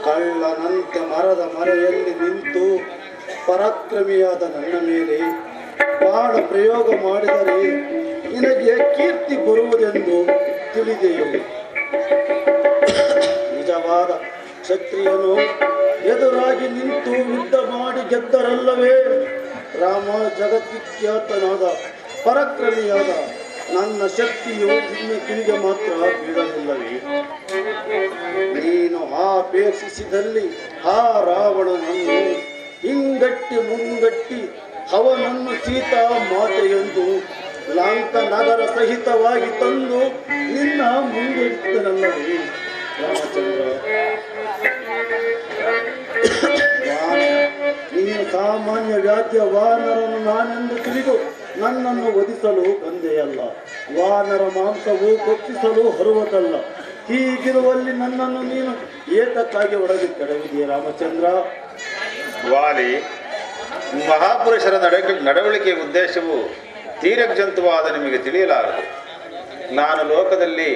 ಕಳ್ಳನಂತೆ ಮರದ ಮರೆಯಲ್ಲಿ ನಿಂತು ಪರಾಕ್ರಮಿಯಾದ ನನ್ನ ಮೇಲೆ ಬಾಣ ಪ್ರಯೋಗ ಮಾಡಿದರೆ ನಿನಗೆ ಕೀರ್ತಿ ಬರುವುದೆಂದು ತಿಳಿದೆಯೋ? ನಿಜವಾದ ಕ್ಷತ್ರಿಯನು ಎದುರಾಗಿ ನಿಂತು ಯುದ್ಧ ಮಾಡಿ ಗೆದ್ದರಲ್ಲವೇ? ರಾಮ ಜಗದ್ವಿಖ್ಯಾತನಾದ ಪರಾಕ್ರಮಿಯಾದ ನನ್ನ ಶಕ್ತಿಯು ನಿನ್ನ ಕಿವಿಗೆ ಮಾತ್ರ ಬೀಳಲಿಲ್ಲವೇ? ನೀನು ಅಪೇಕ್ಷಿಸಿದಲ್ಲಿ ಆ ರಾವಣನನ್ನು ಹಿಂಗಟ್ಟಿ ಮುಂಗಟ್ಟಿ ಅವನನ್ನು ಸೀತಾ ಮಾತೆಯೆಂದು ಲಂಕ ನಗರ ಸಹಿತವಾಗಿ ತಂದು ನಿನ್ನ ಮುಂದೆ ಇಟ್ಟನಲ್ಲವೇ ರಾಮಚಂದ್ರ? ನೀನು ಸಾಮಾನ್ಯ ವ್ಯಾಜ್ಯ ವಾನರನು ನಾನೆಂದು ತಿಳಿದು ನನ್ನನ್ನು ವಧಿಸಲು ಬಂದೆಯಲ್ಲ. ವಾನರ ಮಾಂಸವು ಭಕ್ಷಿಸಲು ಹೊರುವುದಲ್ಲ. ಹೀಗಿರುವಲ್ಲಿ ನನ್ನನ್ನು ನೀನು ಏತಕ್ಕಾಗಿ ಒಳಗೆ ಕೆಡವಿದೆಯೇ ರಾಮಚಂದ್ರ? ವಾಲಿ, ಮಹಾಪುರುಷರ ನಡವಳಿಕೆಯ ಉದ್ದೇಶವು ತೀರಜಂತುವಾದ ನಿಮಗೆ ತಿಳಿಯಲಾರದು. ನಾನು ಲೋಕದಲ್ಲಿ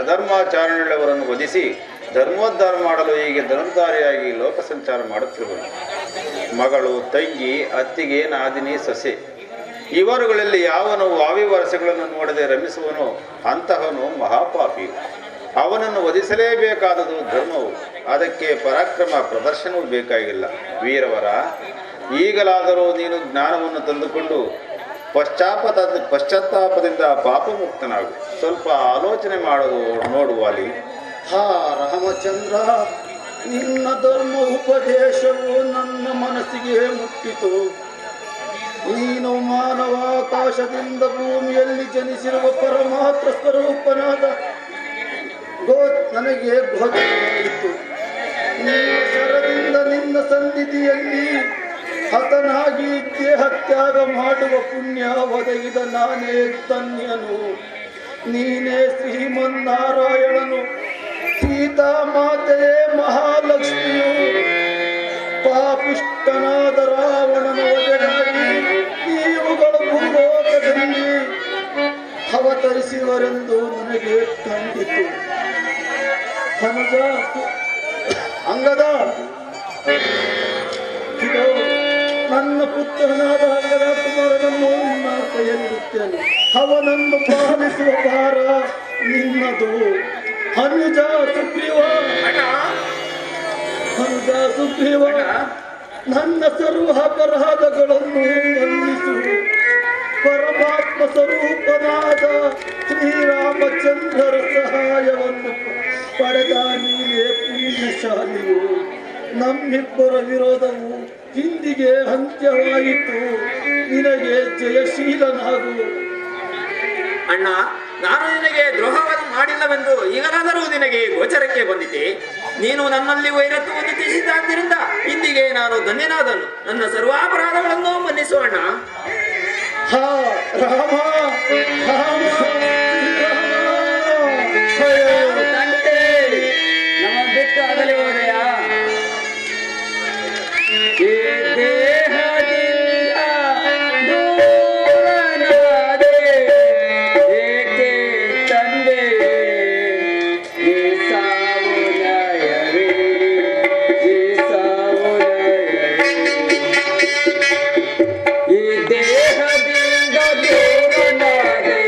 ಅಧರ್ಮಾಚಾರಣೆಯುಳ್ಳವರನ್ನು ವಧಿಸಿ ಧರ್ಮೋದ್ಧಾರ ಮಾಡಲು ಹೀಗೆ ಧನುರ್ಧಾರಿಯಾಗಿ ಲೋಕ ಸಂಚಾರ ಮಾಡುತ್ತಿರುವನು. ಮಗಳು, ತಂಗಿ, ಅತ್ತಿಗೆ, ನಾದಿನಿ, ಸೊಸೆ ಇವರುಗಳಲ್ಲಿ ಯಾವನು ವಾವಿವರಸೆಗಳನ್ನು ನೋಡದೆ ರಮಿಸುವನೋ ಅಂತಹವನು ಮಹಾಪಾಪಿ. ಅವನನ್ನು ವಧಿಸಲೇಬೇಕಾದುದು ಧರ್ಮವು. ಅದಕ್ಕೆ ಪರಾಕ್ರಮ ಪ್ರದರ್ಶನವೂ ಬೇಕಾಗಿಲ್ಲ. ವೀರವರ, ಈಗಲಾದರೂ ನೀನು ಜ್ಞಾನವನ್ನು ತಂದುಕೊಂಡು ಪಶ್ಚಾತ್ತಾಪದಿಂದ ಪಾಪಮುಕ್ತನಾಗು. ಸ್ವಲ್ಪ ಆಲೋಚನೆ ಮಾಡೋದು ನೋಡುವಲ್ಲಿ. ಹಾ ರಾಮಚಂದ್ರ, ನಿನ್ನ ಧರ್ಮ ಉಪದೇಶವು ನನ್ನ ಮನಸ್ಸಿಗೆ ಮುಟ್ಟಿತು. ನೀನು ಮಾನವ ಆಕಾಶದಿಂದ ಭೂಮಿಯಲ್ಲಿ ಜನಿಸಿರುವ ಪರಮಾತ್ಮ ಸ್ವರೂಪನಾದ ನನಗೆ ಗೋಚರವಾಯಿತು. ನೀನು ಶರದಿಂದ ನಿನ್ನ ಸನ್ನಿಧಿಯಲ್ಲಿ ಹತನಾಗಿ ದೇಹತ್ಯಾಗ ಮಾಡುವ ಪುಣ್ಯ ಒದಗಿದ ನಾನೇ ಧನ್ಯನು. ನೀನೇ ಶ್ರೀಮನ್ನಾರಾಯಣನು, ಸೀತಾ ಮಾತೆಯೇ ಮಹಾಲಕ್ಷ್ಮಿಯು. ಪಾಪಿಷ್ಟನಾದ ರಾವಣನ ವಧೆಗಾಗಿ ನೀವುಗಳು ಭೂಲೋಕದಲ್ಲಿ ಅವತರಿಸುವರೆಂದು ನನಗೆ ಕಂಡಿತು. ಹನುಜ, ಅಂಗದ, ಇದು ನನ್ನ ಪುತ್ರನಾದ ಅಂಗದ ಕುಮಾರನನ್ನು ನಿನ್ನ ಕೈಯಲ್ಲಿರುತ್ತೇನೆ. ಅವನನ್ನು ಪಾಲಿಸುವ ಭಾರ ನಿನ್ನದು. ಹನುಜ ಸುಗ್ರೀವ, ಹನುಜ ಸುಗ್ರೀವ, ನನ್ನ ಸರ್ವ ಅಪರಾಧಗಳನ್ನು ಮನ್ನಿಸು. ಪರಮಾತ್ಮ ಸ್ವರೂಪನಾದ ಶ್ರೀರಾಮಚಂದ್ರರ ಸಹಾಯವನ್ನು ಪಡೆದ ನೀನೇ ಪುಣ್ಯಶಾಲಿಯು. ನಮ್ಮಿಬ್ಬರ ವಿರೋಧವು ಇಂದಿಗೆ ಅಂತ್ಯವಾಯಿತು. ನಿನಗೆ ಜಯಶೀಲನಾಗು. ಅಣ್ಣ, ನಾನು ನಿನಗೆ ದ್ರೋಹವನ್ನು ಮಾಡಿಲ್ಲವೆಂದು ಈಗಲಾದರೂ ನಿನಗೆ ಗೋಚರಕ್ಕೆ ಬಂದಿದೆ. ನೀನು ನನ್ನಲ್ಲಿ ವೈರತ್ವವನ್ನು ತ್ಯಜಿಸಿದ್ದರಿಂದ ಇಂದಿಗೆ ನಾನು ಧನ್ಯನಾದನು. ನನ್ನ ಸರ್ವಾಪರಾಧಗಳನ್ನು ಮನ್ನಿಸು ಅಣ್ಣ. ಹಾ ರಾಮ, ರಾಮ, ನಮ್ಮ ಬಿಟ್ಟು ಆಗಲಿ ಹೋದೆಯಾ? ಈ ದೇಹದಿಂದ ದೂರನಾದೆ ಏಕೆ ತಂದೆ? ಈ ಸಾವು ನ್ಯಾಯವೇ? ಈ ಸಾವು ನ್ಯಾಯವೇ? ಈ ದೇಹದಿಂದ ದೂರನಾದೆ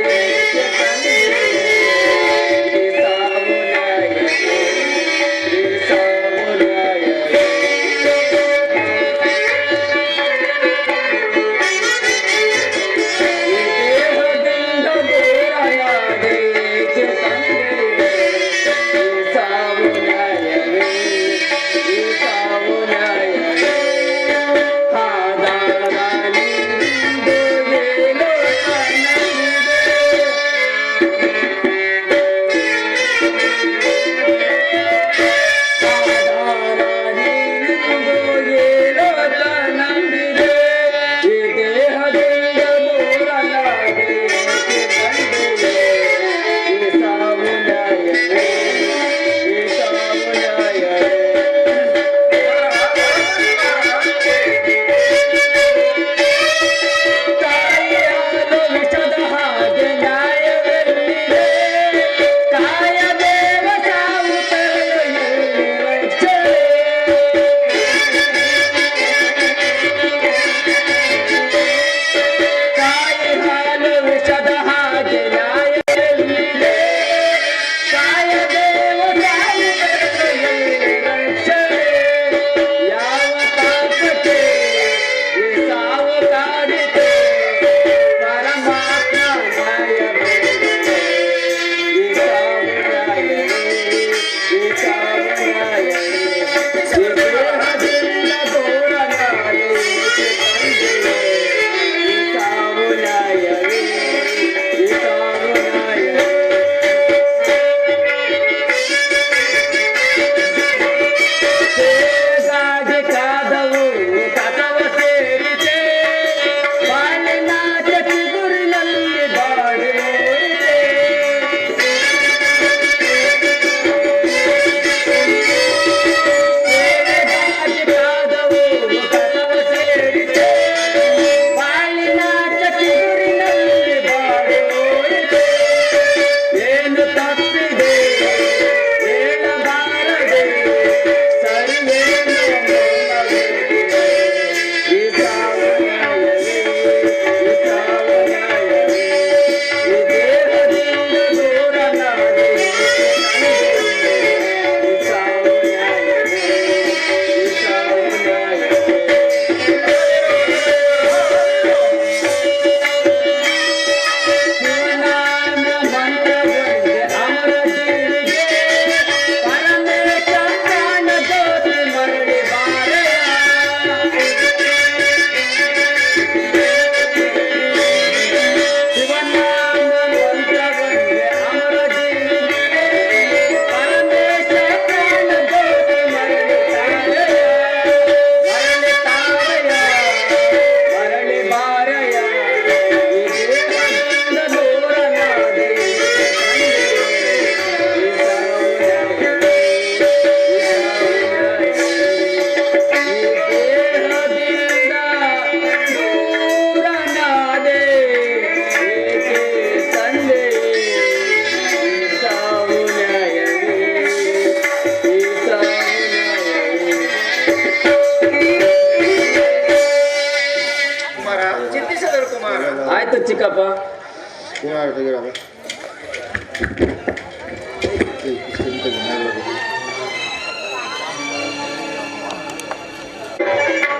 ತೆಗಿರಲ್ಲ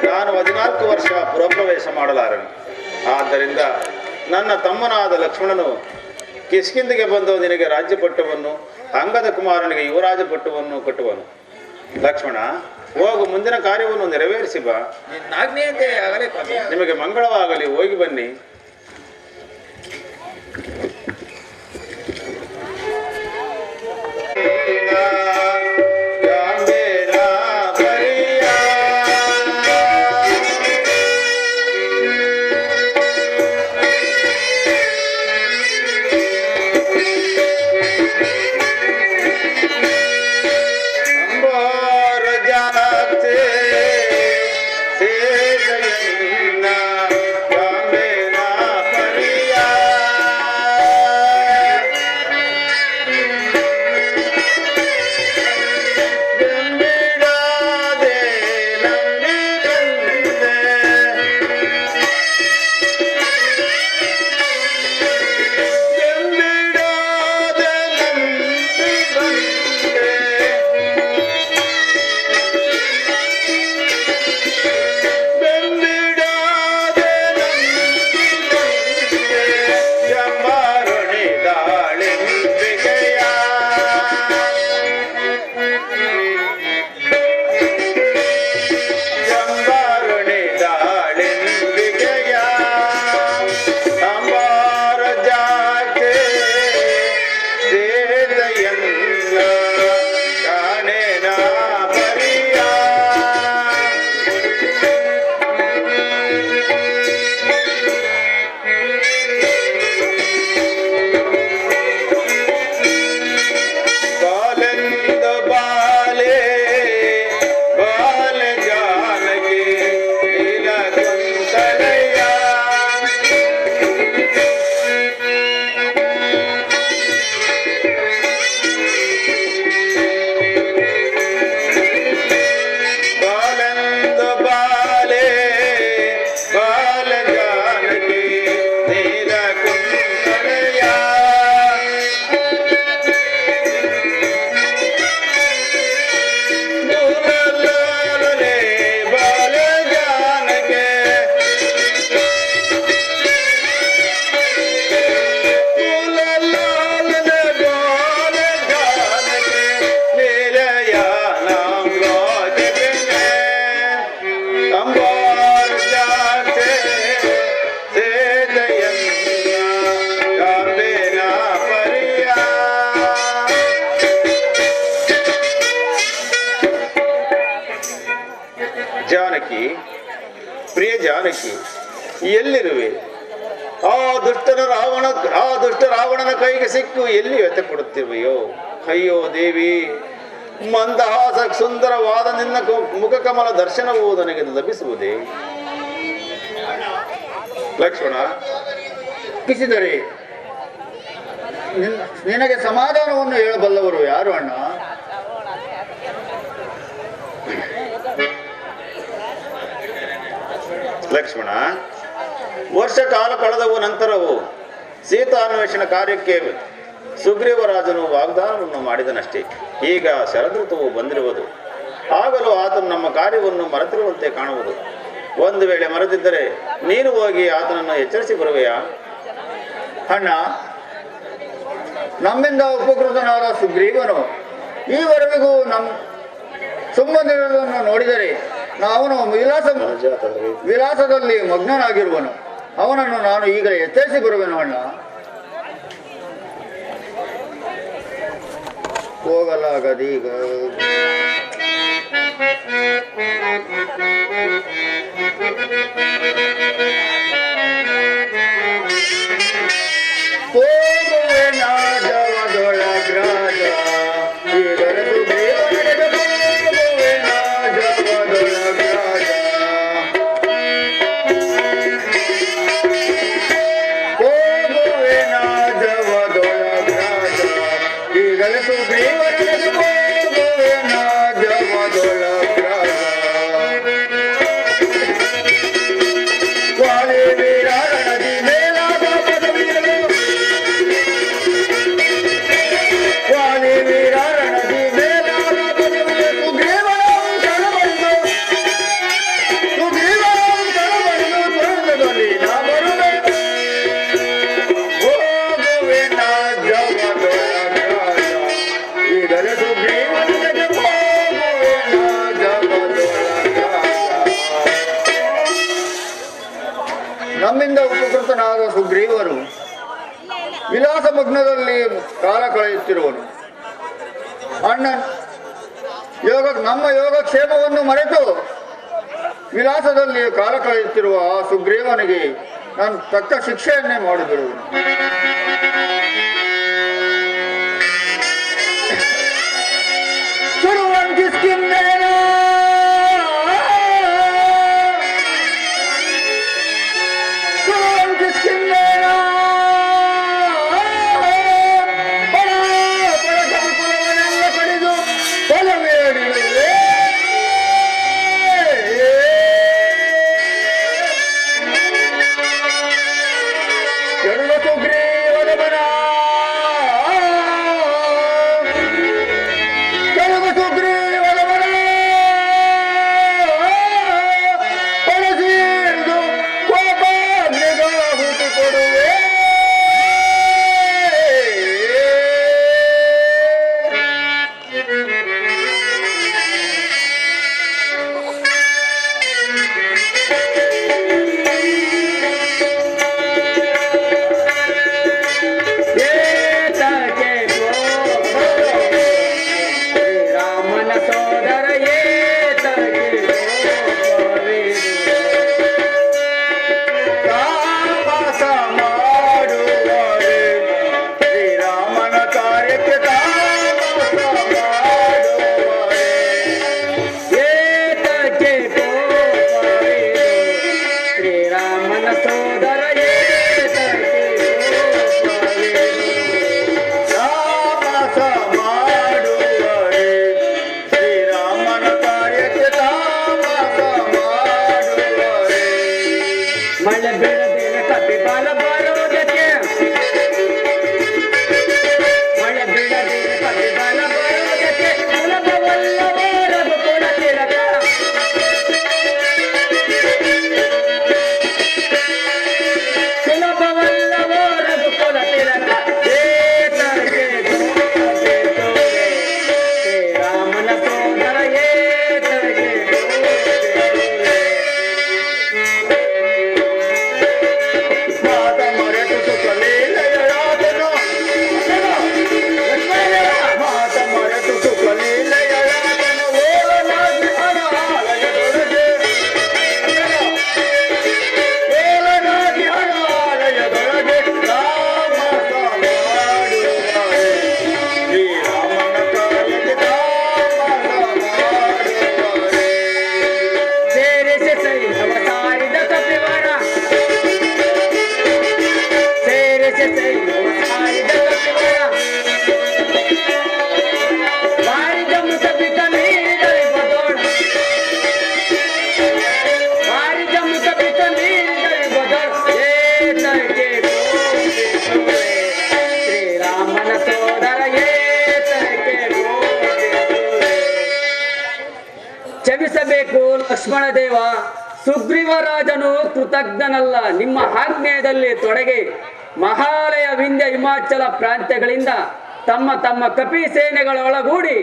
ನಾನು 14 ವರ್ಷ ಪುರಪ್ರವೇಶ ಮಾಡಲಾರನು. ಆದ್ದರಿಂದ ನನ್ನ ತಮ್ಮನಾದ ಲಕ್ಷ್ಮಣನು ಕಿಷ್ಕಿಂದಿಗೆ ಬಂದು ನಿನಗೆ ರಾಜ್ಯಪಟ್ಟವನ್ನು, ಅಂಗದ ಕುಮಾರನಿಗೆ ಯುವರಾಜ ಪಟ್ಟವನ್ನು ಕಟ್ಟುವನು. ಲಕ್ಷ್ಮಣ, ಹೋಗು, ಮುಂದಿನ ಕಾರ್ಯವನ್ನು ನೆರವೇರಿಸಿ ಬಾ. ನಿನ್ನಾಜ್ಞೆಯಂತೆ ಆಗಲೇ ಸ್ವಾಮಿ. ನಿಮಗೆ ಮಂಗಳವಾಗಲಿ, ಹೋಗಿ ಬನ್ನಿ. ಜಾನಕಿ, ಪ್ರಿಯ ಜಾನಕಿ, ಎಲ್ಲಿರುವೆ? ಆ ದುಷ್ಟ ರಾವಣನ ಕೈಗೆ ಸಿಕ್ಕು ಎಲ್ಲಿ ವ್ಯಥೆ ಪಡುತ್ತಿರುವೆಯೋ? ಅಯ್ಯೋ ದೇವಿ, ಮಂದಹಾಸ ಸುಂದರವಾದ ನಿನ್ನ ಮುಖಕಮಲ ದರ್ಶನವು ನನಗೆ ಲಭಿಸುವುದೇ? ಲಕ್ಷ್ಮಣ, ಕಿಸಿದರೆ ನಿನಗೆ ಸಮಾಧಾನವನ್ನು ಹೇಳಬಲ್ಲವರು ಯಾರು ಅಣ್ಣ? ಲಕ್ಷ್ಮಣ, ವರ್ಷ ಕಾಲ ಕಳೆದವು ನಂತರವು ಸೀತಾನ್ವೇಷಣ ಕಾರ್ಯಕ್ಕೆ ಸುಗ್ರೀವರಾಜನು ವಾಗ್ದಾನವನ್ನು ಮಾಡಿದನಷ್ಟೇ. ಈಗ ಶರದೃತುವು ಬಂದಿರುವುದು. ಆಗಲೂ ಆತನು ನಮ್ಮ ಕಾರ್ಯವನ್ನು ಮರೆತಿರುವಂತೆ ಕಾಣುವುದು. ಒಂದು ವೇಳೆ ಮರೆತಿದ್ದರೆ ನೀನು ಹೋಗಿ ಆತನನ್ನು ಎಚ್ಚರಿಸಿ ಬರುವೆಯಾ? ಅಣ್ಣ, ನಮ್ಮಿಂದ ಉಪಕೃತನಾದ ಸುಗ್ರೀವನು ಈವರೆಗೂ ಸುಮ್ಮನಿರುವುದನ್ನು ನೋಡಿದರೆ ಅವನು ವಿಲಾಸದಲ್ಲಿ ಮಗ್ನನಾಗಿರುವನು. ಅವನನ್ನು ನಾನು ಈಗಲೇ ಎಚ್ಚರಿಸಿ ಬರುವೆನು ಅಣ್ಣ. ಹೋಗಲಾಗದೀಗ ಈಗಲೇ ಸುಗ್ರೀವನ ಜೊತೆ ಹೋಗುವೆನು ಜಗದೊಳಗ. ನಮ್ಮಿಂದ ಉಪಕೃತನಾದ ಸುಗ್ರೀವನು ವಿಲಾಸ ಮಗ್ನದಲ್ಲಿ ಕಾಲ ಕಳೆಯುತ್ತಿರುವನು. ಅಣ್ಣ ನಮ್ಮ ಯೋಗಕ್ಷೇಮವನ್ನು ಮರೆತು ವಿಲಾಸದಲ್ಲಿ ಕಾಲ ಕಳೆಯುತ್ತಿರುವ ಆ ಸುಗ್ರೀವನಿಗೆ ನಾನು ತಕ್ಕ ಶಿಕ್ಷೆಯನ್ನೇ ಮಾಡಿಬಿಡುವೆನು. ಕ್ಷಮಿಸಬೇಕು ಲಕ್ಷ್ಮಣ ದೇವ. ಸುಗ್ರೀವರಾಜನು ಕೃತಜ್ಞನಲ್ಲ. ನಿಮ್ಮ ಆಜ್ಞೆಯಲ್ಲಿ ತೊಡಗಿ ಮಹಾಲಯ ವಿಂಧ್ಯ ಹಿಮಾಚಲ ಪ್ರಾಂತ್ಯಗಳಿಂದ ತಮ್ಮ ತಮ್ಮ ಕಪಿ ಸೇನೆಗಳೊಳಗೂಡಿ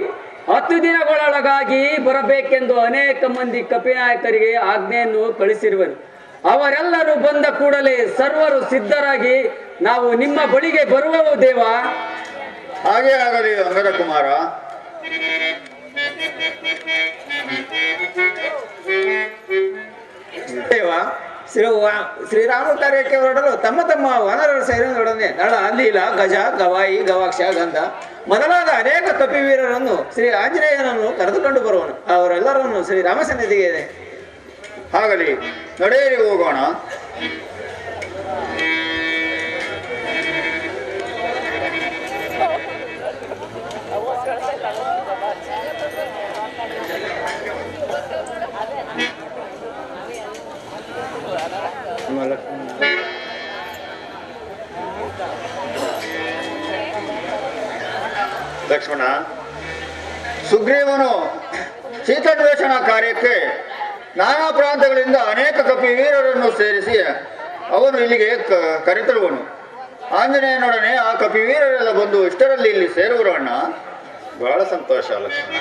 10 ದಿನಗಳೊಳಗಾಗಿ ಬರಬೇಕೆಂದು ಅನೇಕ ಮಂದಿ ಕಪಿ ನಾಯಕರಿಗೆ ಆಜ್ಞೆಯನ್ನು ಕಳಿಸಿರುವರು. ಅವರೆಲ್ಲರೂ ಬಂದ ಕೂಡಲೇ ಸರ್ವರು ಸಿದ್ಧರಾಗಿ ನಾವು ನಿಮ್ಮ ಬಳಿಗೆ ಬರುವವು ದೇವ. ಹಾಗೆ ಆಗಲಿ ಅಂಗದ ಕುಮಾರ. ದೇವ, ಶ್ರೀರಾಮ ಕಾರ್ಯಕ್ಕೆ ಹೊರಡಲು ತಮ್ಮ ತಮ್ಮ ವಾನರರ ಸೈನ್ಯದೊಡನೆ ನಳ, ಅಂದೀಲ, ಗಜ, ಗವಾಯಿ, ಗವಾಕ್ಷ, ಗಂಧ ಮೊದಲಾದ ಅನೇಕ ಕಪಿವೀರರನ್ನು ಶ್ರೀ ಆಂಜನೇಯನನ್ನು ಕರೆದುಕೊಂಡು ಬರುವನು. ಅವರೆಲ್ಲರನ್ನು ಶ್ರೀರಾಮ ಸನ್ನಿಧಿಗೆ ಆಗಲಿ, ನಡೆಯಲಿ, ಹೋಗೋಣ. ಲಕ್ಷ್ಮಣ, ಸುಗ್ರೀವನು ಸೀತಾನ್ವೇಷಣಾ ಕಾರ್ಯಕ್ಕೆ ನಾನಾ ಪ್ರಾಂತಗಳಿಂದ ಅನೇಕ ಕಪಿ ವೀರರನ್ನು ಸೇರಿಸಿ ಅವನು ಇಲ್ಲಿಗೆ ಕರೆತರುವನು. ಆಂಜನೇಯನೊಡನೆ ಆ ಕಪಿವೀರರೆಲ್ಲ ಬಂದು ಇಷ್ಟರಲ್ಲಿ ಇಲ್ಲಿ ಸೇರುವರು ಅಣ್ಣ. ಬಹಳ ಸಂತೋಷ ಲಕ್ಷ್ಮಣ.